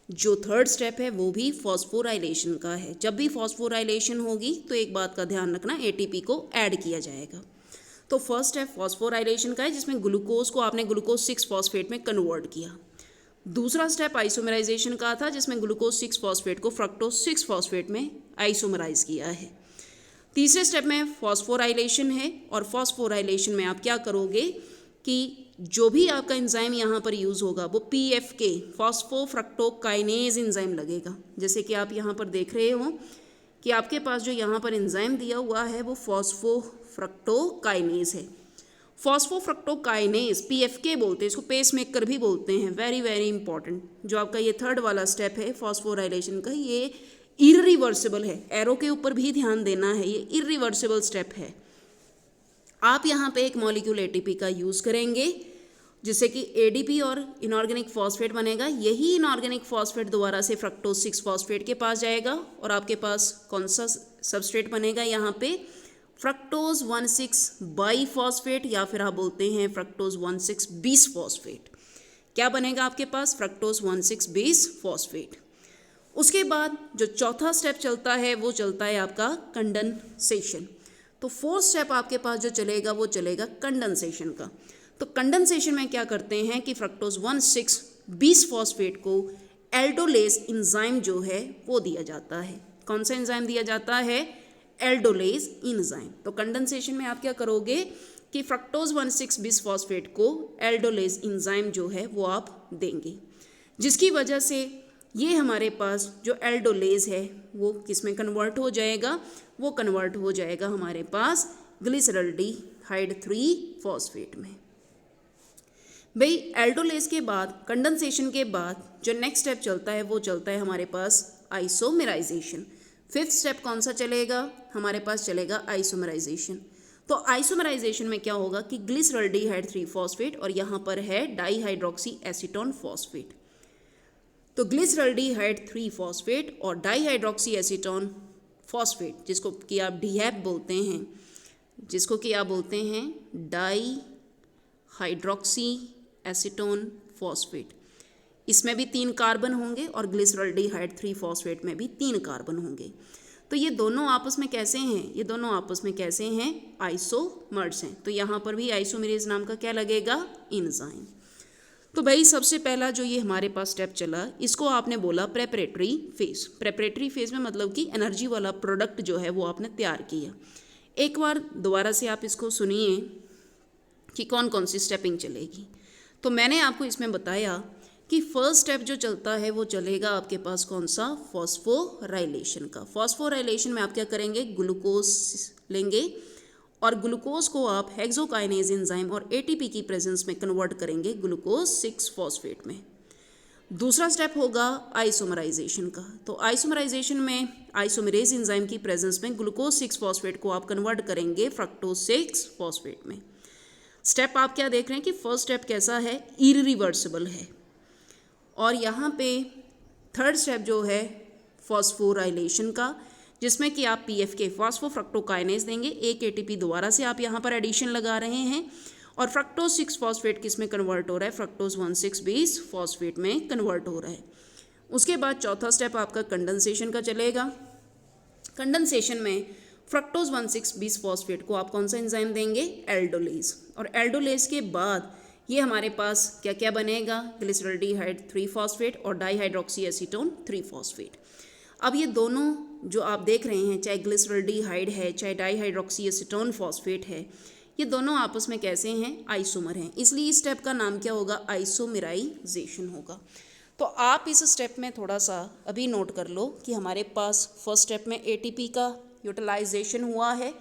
[SPEAKER 1] जो थर्ड स्टेप है वो भी फॉस्फोराइलेशन का है। जब भी फॉस्फोराइलेशन होगी तो एक बात का ध्यान रखना, एटीपी को ऐड किया जाएगा। तो फर्स्ट स्टेप फॉस्फोराइलेशन का है जिसमें ग्लूकोज को आपने ग्लूकोज 6 फॉस्फेट में कन्वर्ट किया। दूसरा स्टेप आइसोमराइजेशन का था जिसमें ग्लूकोज 6 फॉस्फेट को फ्रक्टोज 6 फॉस्फेट में आइसोमराइज किया है। तीसरे स्टेप में फॉस्फोराइलेशन है, और फॉस्फोराइलेशन में आप क्या करोगे कि जो भी आपका एंजाइम यहाँ पर यूज़ होगा वो PFK फॉस्फोफ्रक्टोकाइनेज एंजाइम लगेगा। जैसे कि आप यहाँ पर देख रहे हो कि आपके पास जो यहाँ पर एंजाइम दिया हुआ है वो फॉस्फोफ्रक्टोकाइनेज है। फॉस्फोफ्रक्टोकाइनेज PFK बोलते हैं, इसको पेस मेकर भी बोलते हैं। Very very important. जो आपका ये थर्ड वाला स्टेप है फॉस्फोराइलेशन का, ये इरिवर्सिबल है। एरो के ऊपर भी ध्यान देना है, ये इरिवर्सिबल स्टेप है। आप यहाँ पे एक मॉलिक्यूल ATP का यूज़ करेंगे जिससे कि ADP और इनऑर्गेनिक फॉस्फेट बनेगा। यही इनऑर्गेनिक फॉस्फेट दोबारा से फ्रक्टोज 6 फॉस्फेट के पास जाएगा और आपके पास कौन सा सबस्ट्रेट बनेगा यहाँ पे, फ्रक्टोज 1,6 बाई फॉस्फेट, या फिर आप बोलते हैं फ्रक्टोज 1,6 बीस फॉस्फेट। क्या बनेगा आपके पास, फ्रक्टोज 1,6 बीस फॉस्फेट। उसके बाद जो चौथा स्टेप चलता है वो चलता है आपका कंडेंसेशन। तो फोर्थ स्टेप आपके पास जो चलेगा वो चलेगा कंडेंसेशन का। तो कंडेंसेशन में क्या करते हैं कि फ्रक्टोज 1,6 बीस फॉस्फेट को एल्डोलेज एंजाइम जो है वो दिया जाता है। कौन सा एंजाइम दिया जाता है, एल्डोलेज एंजाइम। तो कंडेंसेशन में आप क्या करोगे कि फ्रक्टोज 1,6 बीस फॉस्फेट को एल्डोलेज एंजाइम जो है वो आप देंगे, जिसकी वजह से ये हमारे पास जो एल्डोलेज है वो किस में कन्वर्ट हो जाएगा, वो कन्वर्ट हो जाएगा हमारे पास ग्लिसरॉल्डिहाइड 3 फॉस्फेट में। भाई एल्डोलेज के बाद, कंडेंसेशन के बाद जो नेक्स्ट स्टेप चलता है वो चलता है हमारे पास आइसोमेराइजेशन। फिफ्थ स्टेप कौन सा चलेगा, हमारे पास चलेगा आइसोमेराइजेशन। तो आइसोमेराइजेशन में क्या होगा कि ग्लिसरॉल्डिहाइड 3 फॉस्फेट और यहाँ पर है डाईहाइड्रोक्सी एसीटोन फॉस्फेट। तो ग्लिसरॉल्डिहाइड 3 फॉस्फेट और डाईहाइड्रोक्सी एसीटोन फॉस्फेट, जिसको कि आप DHAP बोलते हैं, जिसको कि आप बोलते हैं डाईहाइड्रोक्सी एसीटोन फॉस्फेट, इसमें भी 3 कार्बन होंगे और ग्लिसरॉल्डिहाइड 3 फॉस्फेट में भी 3 कार्बन होंगे। तो ये दोनों आपस में कैसे हैं, ये दोनों आपस में कैसे हैं, आइसोमर्स हैं। तो यहाँ पर भी आइसोमेरेज नाम का क्या लगेगा, एंजाइम। तो भाई सबसे पहला जो ये हमारे पास स्टेप चला, इसको आपने बोला प्रेपरेटरी फेज। प्रेपरेटरी फेज में मतलब कि एनर्जी वाला प्रोडक्ट जो है वो आपने तैयार किया। एक बार दोबारा से आप इसको सुनिए कि कौन कौन सी स्टेपिंग चलेगी। तो मैंने आपको इसमें बताया कि फर्स्ट स्टेप जो चलता है वो चलेगा आपके पास कौन सा, फॉस्फोराइलेशन का। फॉस्फोराइलेशन में आप क्या करेंगे, ग्लूकोज लेंगे और ग्लूकोज को आप हेक्सोकाइनेज एंजाइम और ATP की प्रेजेंस में कन्वर्ट करेंगे ग्लूकोज 6 फॉस्फेट में। दूसरा स्टेप होगा आइसोमराइजेशन का। तो आइसोमराइजेशन में आइसोमेरेज एंजाइम की प्रेजेंस में ग्लूकोज 6 फॉस्फेट को आप कन्वर्ट करेंगे फ्रक्टोज 6 फॉस्फेट में। स्टेप आप क्या देख रहे हैं कि फर्स्ट स्टेप कैसा है, इरिवर्सिबल है। और यहाँ पे थर्ड स्टेप जो है फॉस्फोराइलेशन का, जिसमें कि आप PFK फॉस्फोफ्रक्टोकाइनेज देंगे, एक ATP दोबारा से आप यहाँ पर एडिशन लगा रहे हैं और फ्रक्टोज 6 फॉस्फेट किस में कन्वर्ट हो रहा है, फ्रक्टोज 1,6 बीस फॉस्फेट में कन्वर्ट हो रहा है। उसके बाद चौथा स्टेप आपका कंडेंसेशन का चलेगा। कंडेंसेशन में फ्रक्टोज 1,6 बीस फॉस्फेट को आप कौन सा एंजाइम देंगे, एल्डोलेज। और एल्डोलेज के बाद ये हमारे पास क्या क्या बनेगा, ग्लिसरॉल्डिहाइड 3 फॉस्फेट और डाईहाइड्रोक्सी एसीटोन 3 फॉस्फेट। अब ये दोनों जो आप देख रहे हैं, चाहे ग्लिसरॉल्डिहाइड है चाहे डाईहाइड्रोक्सी एसीटोन फॉस्फेट है, ये दोनों आपस में कैसे हैं, आइसोमर हैं। इसलिए इस स्टेप का नाम क्या होगा, आइसोमेराइजेशन होगा। तो आप इस स्टेप में थोड़ा सा अभी नोट कर लो कि हमारे पास फर्स्ट स्टेप में ATP का यूटिलाइजेशन हुआ है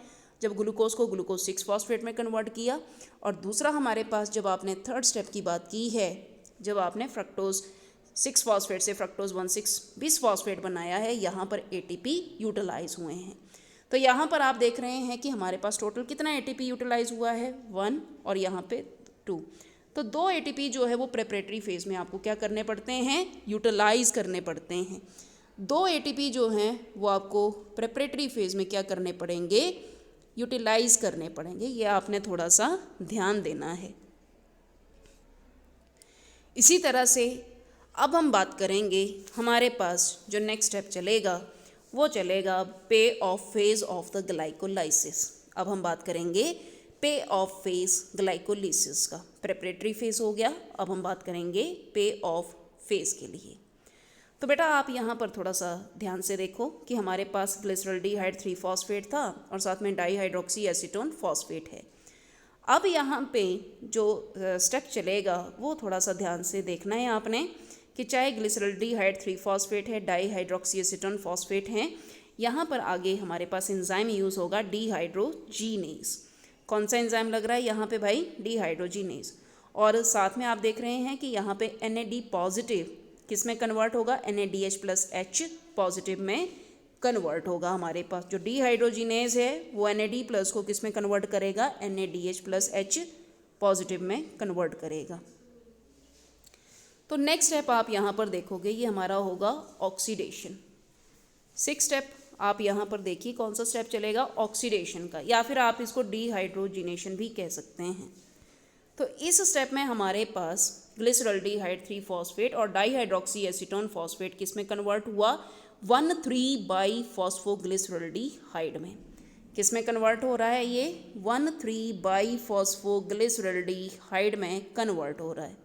[SPEAKER 1] जब ग्लूकोज को ग्लूकोज 6 फॉस्फेट में कन्वर्ट किया, और दूसरा हमारे पास जब आपने थर्ड स्टेप की बात की है, जब आपने फ्रक्टोज 6 फॉस्फेट से फ्रक्टोज 1,6 बीस फॉस्फेट बनाया है, यहाँ पर ATP यूटिलाइज हुए हैं। तो यहाँ पर आप देख रहे हैं कि हमारे पास टोटल कितना ATP यूटिलाइज हुआ है, 1 और यहाँ पे 2। तो 2 ATP जो है वो प्रेपरेटरी फेज में आपको क्या करने पड़ते हैं, यूटिलाइज करने पड़ते हैं। 2 ATP जो हैं वो आपको प्रेपरेटरी फेज में क्या करने पड़ेंगे, यूटिलाइज करने पड़ेंगे। ये आपने थोड़ा सा ध्यान देना है। इसी तरह से अब हम बात करेंगे, हमारे पास जो नेक्स्ट स्टेप चलेगा वो चलेगा पे of phase of the glycolysis. अब हम बात करेंगे पे ऑफ फेज ग्लाइकोलिसिस का। प्रेपरेटरी फेज हो गया, अब हम बात करेंगे पे ऑफ फेज के लिए। तो बेटा आप यहाँ पर थोड़ा सा ध्यान से देखो कि हमारे पास ग्लिसरॉल्डिहाइड 3 फॉस्फेट था और साथ में डाईहाइड्रोक्सी एसीटोन फॉस्फेट है। अब यहाँ पे जो स्टेप चलेगा वो थोड़ा सा ध्यान से देखना है आपने कि चाहे ग्लिसरॉल्डिहाइड 3-फॉस्फेट है, डाईहाइड्रोक्सीएसीटोन फॉस्फेट हैं, यहाँ पर आगे हमारे पास एंजाइम यूज़ होगा डिहाइड्रोजीनेज। कौन सा एंजाइम लग रहा है यहाँ पे भाई? डिहाइड्रोजीनेज। और साथ में आप देख रहे हैं कि यहाँ पे NAD पॉजिटिव किस में कन्वर्ट होगा? NADH+H पॉजिटिव में कन्वर्ट होगा। हमारे पास जो डिहाइड्रोजीनेज है वो NAD+ को किस में कन्वर्ट करेगा? NADH+H पॉजिटिव में कन्वर्ट करेगा। तो नेक्स्ट स्टेप आप यहाँ पर देखोगे ये हमारा होगा ऑक्सीडेशन। 6 स्टेप आप यहाँ पर देखिए कौन सा स्टेप चलेगा? ऑक्सीडेशन का, या फिर आप इसको डिहाइड्रोजिनेशन भी कह सकते हैं। तो इस स्टेप में हमारे पास ग्लिसरॉल्डिहाइड 3-फॉस्फेट और डाईहाइड्रोक्सीएसीटोन फॉस्फेट किस में कन्वर्ट हुआ? 1,3-बाईफॉस्फोग्लिसरॉल्डिहाइड में। किस में कन्वर्ट हो रहा है ये? 1,3-बाईफॉस्फोग्लिसरॉल्डिहाइड में कन्वर्ट हो रहा है।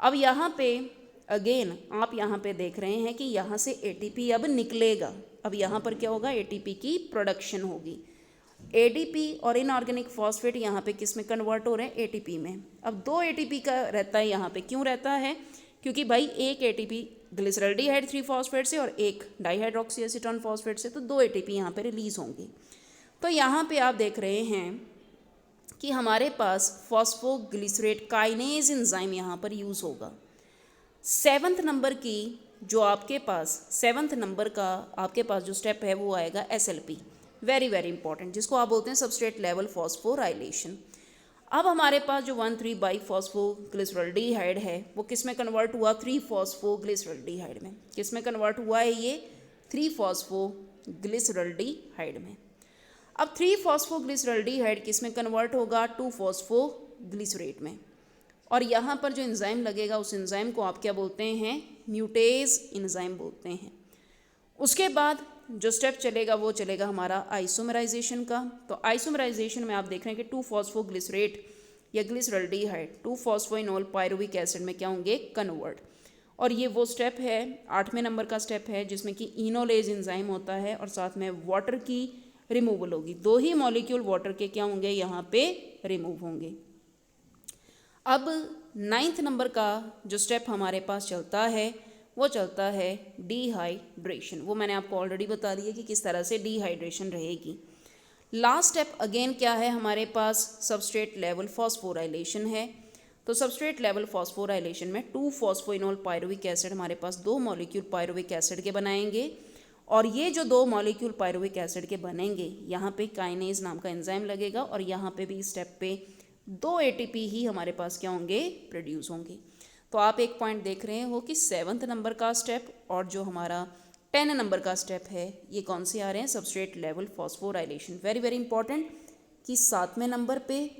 [SPEAKER 1] अब यहाँ पे अगेन आप यहाँ पे देख रहे हैं कि यहाँ से ATP अब निकलेगा। अब यहाँ पर क्या होगा? ATP की प्रोडक्शन होगी। ADP और इनऑर्गेनिक फॉस्फेट यहाँ पे किस में कन्वर्ट हो रहे हैं? ATP में। अब 2 ATP का रहता है यहाँ पे। क्यों रहता है? क्योंकि भाई एक ATP ग्लिसरॉल्डिहाइड 3-फॉस्फेट से और एक डाईहाइड्रोक्सीएसीटोन फॉस्फेट से, तो 2 ATP यहाँ पे रिलीज होंगे। तो यहाँ पे आप देख रहे हैं कि हमारे पास फॉस्फोग्लिसरेट काइनेज एंजाइम यहाँ पर यूज़ होगा। 7th नंबर की जो आपके पास 7th नंबर का आपके पास जो स्टेप है वो आएगा SLP, वेरी वेरी इंपॉर्टेंट, जिसको आप बोलते हैं सबस्ट्रेट लेवल फॉस्फोराइलेशन। अब हमारे पास जो 1,3-बाईफॉस्फोग्लिसरॉल्डिहाइड है वो किस में कन्वर्ट हुआ? 3-फॉस्फोग्लिसरॉल्डिहाइड में। किस में कन्वर्ट हुआ है ये? 3-फॉस्फोग्लिसरॉल्डिहाइड में। अब 3-फॉस्फोग्लिसरॉल्डिहाइड किस में कन्वर्ट होगा? 2-फॉस्फोग्लिसरेट में। और यहाँ पर जो एंजाइम लगेगा उस एंजाइम को आप क्या बोलते हैं? म्यूटेज एंजाइम बोलते हैं। उसके बाद जो स्टेप चलेगा वो चलेगा हमारा आइसोमराइजेशन का। तो आइसोमराइजेशन में आप देख रहे हैं कि 2-फॉस्फोग्लिसरेट या ग्लिसरॉल्डिहाइड 2-फॉस्फोइनोल पायरुविक एसिड में क्या होंगे? कन्वर्ट। और ये वो स्टेप है 8वें नंबर का स्टेप है जिसमें कि इनोलेज एंजाइम होता है और साथ में वाटर की रिमूवल होगी। 2 ही मॉलिक्यूल वाटर के क्या होंगे? यहाँ पे रिमूव होंगे। अब 9th नंबर का जो स्टेप हमारे पास चलता है वो चलता है डिहाइड्रेशन। वो मैंने आपको ऑलरेडी बता दिया कि किस तरह से डिहाइड्रेशन रहेगी। लास्ट स्टेप अगेन क्या है हमारे पास? सबस्ट्रेट लेवल फॉस्फोराइलेशन है। तो सबस्ट्रेट लेवल फॉस्फोराइलेशन में 2-फॉस्फोइनोल पायरुविक एसिड हमारे पास 2 मॉलिक्यूल पायरुविक एसिड के बनाएंगे और ये जो 2 मॉलिक्यूल पायरुविक एसिड के बनेंगे यहाँ पे काइनेज नाम का एंजाइम लगेगा और यहाँ पे भी स्टेप पे 2 ATP ही हमारे पास क्या होंगे? प्रोड्यूस होंगे। तो आप एक पॉइंट देख रहे हो कि 7th नंबर का स्टेप और जो हमारा 10 नंबर का स्टेप है ये कौन से आ रहे हैं? Substrate level phosphorylation. Very very important कि 7वें नंबर पे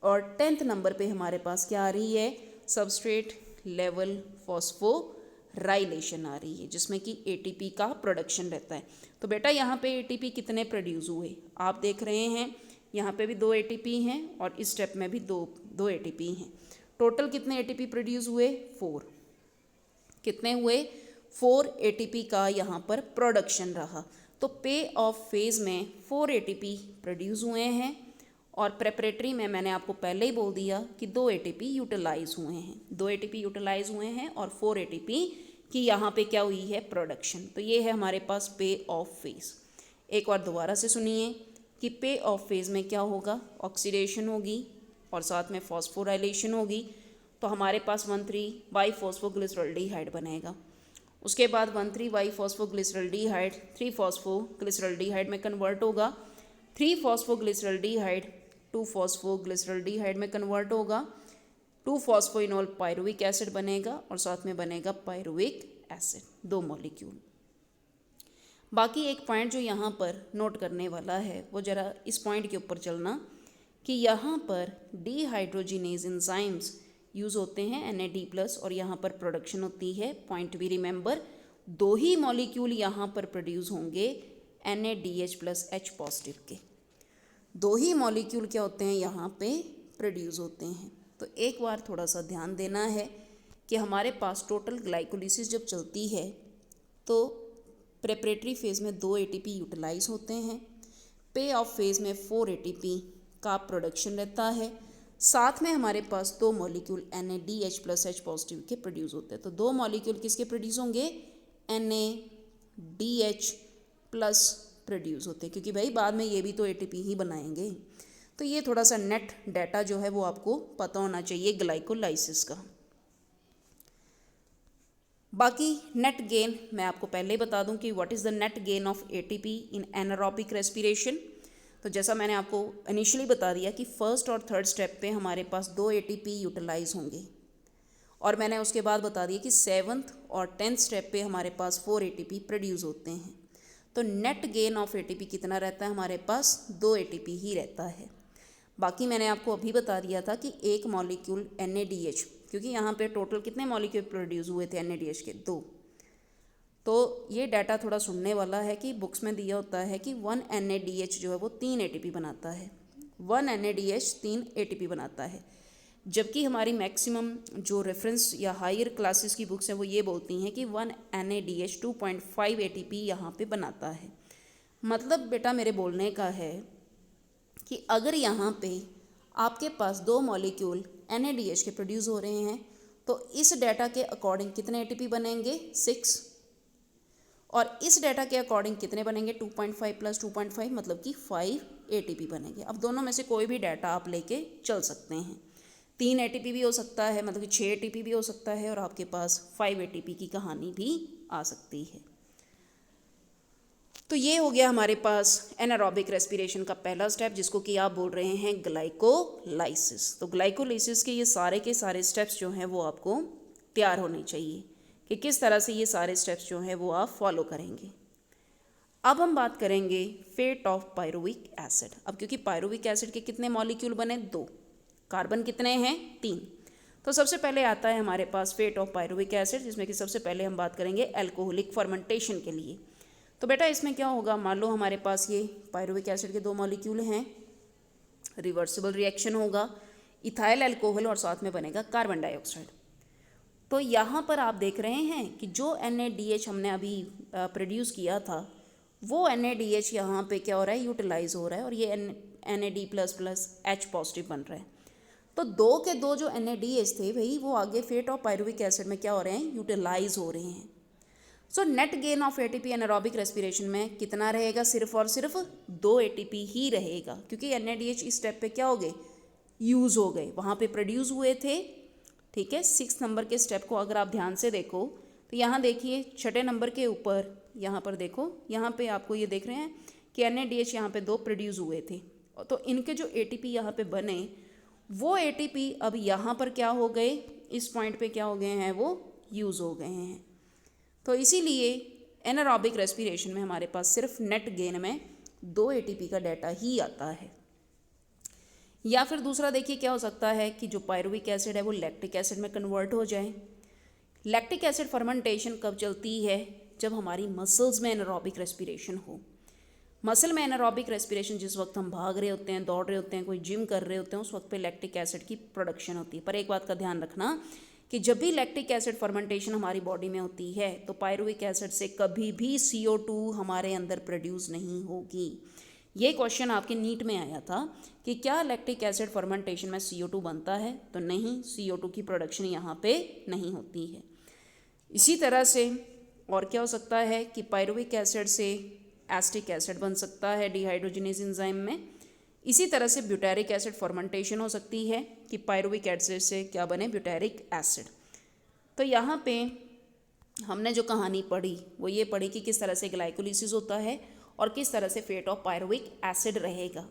[SPEAKER 1] और 10th नंबर पे हमारे पास क्या आ रही है? सबस्ट्रेट लेवल फॉस्फोराइलेशन आ रही है जिसमें कि ATP का प्रोडक्शन रहता है। तो बेटा यहाँ पे ATP कितने प्रोड्यूस हुए आप देख रहे हैं? यहाँ पे भी 2 ATP हैं और इस स्टेप में भी दो ATP हैं। टोटल कितने ATP प्रोड्यूस हुए? 4। कितने हुए? 4 ATP का यहाँ पर प्रोडक्शन रहा। तो पे ऑफ फेज में 4 ATP प्रोड्यूस हुए हैं और प्रेपरेटरी में मैंने आपको पहले ही बोल दिया कि 2 ATP यूटिलाइज हुए हैं। 2 ATP यूटिलाइज हुए हैं और 4 ATP की यहाँ पे क्या हुई है? प्रोडक्शन। तो ये है हमारे पास पे ऑफ फेज। एक बार दोबारा से सुनिए कि पे ऑफ फेज में क्या होगा? ऑक्सीडेशन होगी और साथ में फॉस्फोराइलेशन होगी। तो हमारे पास 1,3-बाईफॉस्फोग्लिसरॉल्डिहाइड बनेगा। उसके बाद 1,3-बाईफॉस्फोग्लिसरॉल्डिहाइड 3-फॉस्फोग्लिसरॉल्डिहाइड में कन्वर्ट होगा। 3-फॉस्फोग्लिसरॉल्डिहाइड 2-फॉस्फोग्लिसरॉल्डिहाइड में कन्वर्ट होगा। 2-फॉस्फोइनोल पायरुविक एसिड बनेगा और साथ में बनेगा पायरुविक एसिड, 2 मॉलिक्यूल। बाकी एक पॉइंट जो यहाँ पर नोट करने वाला है वो ज़रा इस पॉइंट के ऊपर चलना कि यहाँ पर डिहाइड्रोजिनेज एंजाइम्स यूज़ होते हैं NAD+ और यहाँ पर प्रोडक्शन होती है, पॉइंट भी रिमेंबर, 2 ही मॉलिक्यूल यहाँ पर प्रोड्यूस होंगे NADH+H पॉजिटिव के। 2 ही मॉलिक्यूल क्या होते हैं? यहाँ पे प्रोड्यूस होते हैं। तो एक बार थोड़ा सा ध्यान देना है कि हमारे पास टोटल ग्लाइकोलिसिस जब चलती है तो प्रेपरेटरी फेज़ में 2 ATP यूटिलाइज होते हैं। पे ऑफ फेज़ में 4 ATP का प्रोडक्शन रहता है साथ में हमारे पास 2 molecule NaDH plus H positive के प्रोड्यूस होते हैं। तो 2 मॉलिक्यूल किसके प्रोड्यूस होंगे? NaDH प्लस प्रोड्यूस होते हैं, क्योंकि भाई बाद में ये भी तो ATP ही बनाएंगे। तो ये थोड़ा सा नेट डाटा जो है वो आपको पता होना चाहिए ग्लाइकोलाइसिस का। बाकी नेट गेन मैं आपको पहले ही बता दूं कि what is the net gain of ATP in anaerobic respiration. तो जैसा मैंने आपको इनिशियली बता दिया कि फर्स्ट और थर्ड स्टेप पे हमारे पास 2 ATP यूटिलाइज होंगे, और मैंने उसके बाद बता दिया कि 7th और 10th स्टेप पे हमारे पास 4 ATP प्रोड्यूस होते हैं। तो नेट गेन ऑफ ATP कितना रहता है? हमारे पास 2 ATP ही रहता है। बाकी मैंने आपको अभी बता दिया था कि एक मॉलिक्यूल NaDH, क्योंकि यहाँ पे टोटल कितने मॉलिक्यूल प्रोड्यूस हुए थे NaDH के? 2। तो ये डाटा थोड़ा सुनने वाला है कि बुक्स में दिया होता है कि 1 NaDH जो है वो 3 ATP बनाता है। 1 NaDH 3 ATP बनाता है, जबकि हमारी मैक्सिमम जो रेफरेंस या हायर क्लासेस की बुक्स हैं वो ये बोलती हैं कि 1 NaDH 2.5 ATP यहाँ पे बनाता है। मतलब बेटा मेरे बोलने का है कि अगर यहाँ पे आपके पास 2 मॉलिक्यूल NaDH के प्रोड्यूस हो रहे हैं तो इस डाटा के अकॉर्डिंग कितने ATP बनेंगे? 6। और इस डाटा के अकॉर्डिंग कितने बनेंगे? 2.5 प्लस 2.5 मतलब कि 5 ATP बनेंगे। अब दोनों में से कोई भी डाटा आप लेके चल सकते हैं। 3 ATP भी हो सकता है, मतलब कि 6 ATP भी हो सकता है, और आपके पास 5 ATP की कहानी भी आ सकती है। तो ये हो गया हमारे पास एनारोबिक रेस्पिरेशन का पहला स्टेप, जिसको कि आप बोल रहे हैं ग्लाइकोलाइसिस। तो ग्लाइकोलाइसिस के ये सारे के सारे स्टेप्स जो हैं वो आपको तैयार होने चाहिए कि किस तरह से ये सारे स्टेप्स जो हैं वो आप फॉलो करेंगे। अब हम बात करेंगे फेट ऑफ पायरुविक एसिड। अब क्योंकि पायरुविक एसिड के कितने मॉलिक्यूल बने? 2। कार्बन कितने हैं? 3। तो सबसे पहले आता है हमारे पास फेट ऑफ पायरुविक एसिड, जिसमें कि सबसे पहले हम बात करेंगे अल्कोहलिक फर्मेंटेशन के लिए। तो बेटा इसमें क्या होगा? मान लो हमारे पास ये पायरुविक एसिड के 2 मॉलिक्यूल हैं, रिवर्सिबल रिएक्शन होगा, इथाइल अल्कोहल और साथ में बनेगा कार्बन डाइऑक्साइड। तो यहाँ पर आप देख रहे हैं कि जो NaDH हमने अभी प्रोड्यूस किया था वो NaDH यहाँ पे क्या हो रहा है? यूटिलाइज हो रहा है, और ये NAD plus plus H positive बन रहा है। तो 2 के 2 जो NaDH थे भाई वो आगे फेट ऑफ पायरुविक एसिड में क्या हो रहे हैं? यूटिलाइज हो रहे हैं। So net gain of ATP anaerobic respiration में कितना रहेगा? सिर्फ और सिर्फ 2 ATP ही रहेगा, क्योंकि NaDH इस स्टेप पे क्या हो गए? यूज़ हो गए, वहाँ पे प्रोड्यूस हुए थे। ठीक है, 6 नंबर के स्टेप को अगर आप ध्यान से देखो तो यहाँ देखिए 6ठे नंबर के ऊपर यहाँ पर देखो, यहाँ पे आपको ये देख रहे हैं कि NaDH यहाँ पे 2 प्रोड्यूस हुए थे, तो इनके जो ATP यहाँ पे बने वो ATP अब यहाँ पर क्या हो गए? इस पॉइंट पे क्या हो गए हैं? वो यूज़ हो गए हैं। तो इसीलिए एनारोबिक रेस्पिरेशन में हमारे पास सिर्फ नेट गेन में 2 ATP का डाटा ही आता है। या फिर दूसरा देखिए क्या हो सकता है कि जो पायरुविक एसिड है वो लैक्टिक एसिड में कन्वर्ट हो जाए। लैक्टिक एसिड फर्मेंटेशन कब चलती है? जब हमारी मसल्स में एनारोबिक रेस्पिरेशन हो। मसल में एनारोबिक रेस्पिरेशन जिस वक्त हम भाग रहे होते हैं, दौड़ रहे होते हैं, कोई जिम कर रहे होते हैं, उस वक्त पे लैक्टिक एसिड की प्रोडक्शन होती है। पर एक बात का ध्यान रखना कि जब भी लैक्टिक एसिड फर्मेंटेशन हमारी बॉडी में होती है तो पायरुविक एसिड से कभी भी CO2 हमारे अंदर प्रोड्यूस नहीं होगी। ये क्वेश्चन आपके नीट में आया था कि क्या लैक्टिक एसिड फर्मेंटेशन में CO2 बनता है? तो नहीं, CO2 की प्रोडक्शन यहाँ पे नहीं होती है। इसी तरह से और क्या हो सकता है कि पायरुविक एसिड से एसिटिक एसिड बन सकता है डिहाइड्रोजिनेज एंजाइम में। इसी तरह से ब्यूटेरिक एसिड फर्मेंटेशन हो सकती है कि पायरुविक एसिड से क्या बने? Butyric acid. तो यहाँ पे हमने जो कहानी पढ़ी वो ये पढ़ी कि किस तरह से ग्लाइकोलिसिस होता है और किस तरह से फेट ऑफ पायरुविक एसिड रहेगा।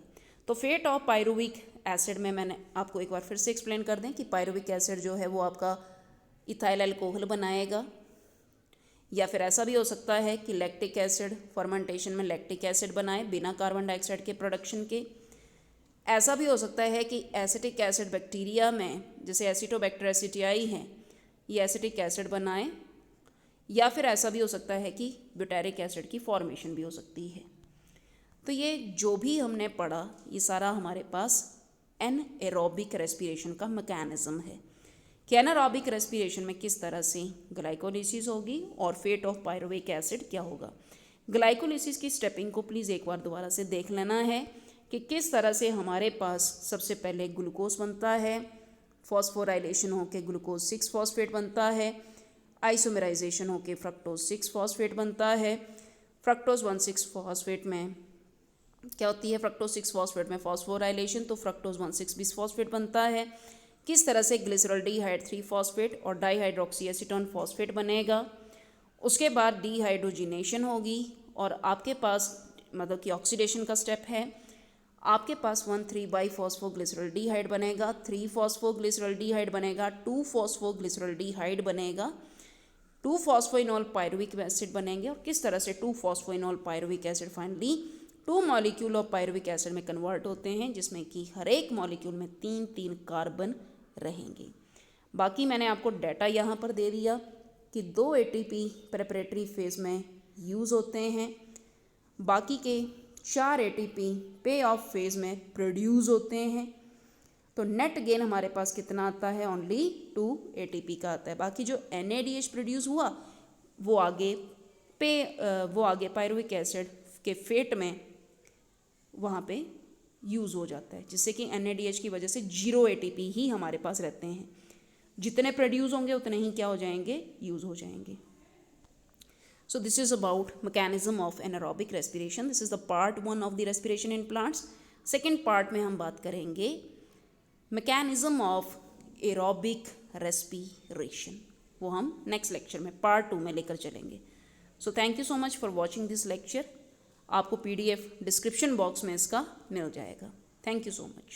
[SPEAKER 1] तो फेट ऑफ पायरुविक एसिड में मैंने आपको एक बार फिर से एक्सप्लेन कर दें कि पायरुविक एसिड जो है वो आपका इथाइल अल्कोहल बनाएगा, या फिर ऐसा भी हो सकता है कि लैक्टिक एसिड फर्मेंटेशन में लैक्टिक एसिड बनाए बिना कार्बन डाइऑक्साइड के प्रोडक्शन के। ऐसा भी हो सकता है कि एसिटिक एसिड बैक्टीरिया में, जैसे एसिटोबैक्टर एसिटियाई हैं, ये एसिटिक एसिड बनाए, या फिर ऐसा भी हो सकता है कि ब्यूटेरिक एसिड की फॉर्मेशन भी हो सकती है। तो ये जो भी हमने पढ़ा ये सारा हमारे पास एनारोबिक रेस्पिरेशन का मैकेनिज्म है कि एनारोबिक रेस्पिरेशन में किस तरह से ग्लाइकोलिसिस होगी और फेट ऑफ पायरुविक एसिड क्या होगा। ग्लाइकोलिसिस की स्टेपिंग को प्लीज़ एक बार दोबारा से देख लेना है कि किस तरह से हमारे पास सबसे पहले ग्लूकोज बनता है, फॉस्फोराइलेशन होके ग्लूकोज 6 फॉस्फेट बनता है, आइसोमेराइजेशन होके फ्रक्टोज 6 फॉस्फेट बनता है। फ्रक्टोज 1,6 फॉस्फेट में क्या होती है, फ्रक्टोज 6 फॉस्फेट में फॉस्फोराइलेशन, तो फ्रक्टोज 1,6 बिसफॉस्फेट बनता है। किस तरह से ग्लिसरॉल्डिहाइड 3 फॉस्फेट और डाइहाइड्रोक्सी एसीटोन फॉस्फेट बनेगा। उसके बाद डिहाइड्रोजिनेशन होगी और आपके पास मतलब कि ऑक्सीडेशन का स्टेप है, आपके पास 1,3-बाइफॉस्फोग्लिसरॉल्डिहाइड बनेगा, 3-फॉस्फोग्लिसरॉल्डिहाइड बनेगा, 2-फॉस्फोग्लिसरॉल्डिहाइड बनेगा, 2-फॉस्फोइनॉल पायरुविक एसिड बनेंगे। और किस तरह से two phosphoenol pyruvic acid finally 2 molecule of pyruvic acid में कन्वर्ट होते हैं, जिसमें कि हर एक मॉलिक्यूल में 3-3 कार्बन रहेंगे। बाकी मैंने आपको डाटा यहाँ पर दे दिया कि 2 ATP प्रेपरेटरी फेज में यूज़ होते हैं, बाकी के 4 ATP पे ऑफ फेज में प्रोड्यूस होते हैं। तो नेट गेन हमारे पास कितना आता है, ओनली 2 ATP का आता है। बाकी जो NADH प्रोड्यूस हुआ वो आगे पायरुविक एसिड के फेट में वहाँ पे यूज़ हो जाता है, जिससे कि NADH की वजह से 0 ATP ही हमारे पास रहते हैं। जितने प्रोड्यूस होंगे उतने ही क्या हो जाएंगे, यूज़ हो जाएंगे। So this is about mechanism of anaerobic respiration. This is the part 1 of the respiration in plants. Second part में हम बात करेंगे mechanism of aerobic respiration. वो हम next lecture में part 2 में लेकर चलेंगे. So thank you so much for watching this lecture. आपको PDF डिस्क्रिप्शन बॉक्स में इसका मिल जाएगा। Thank you so much.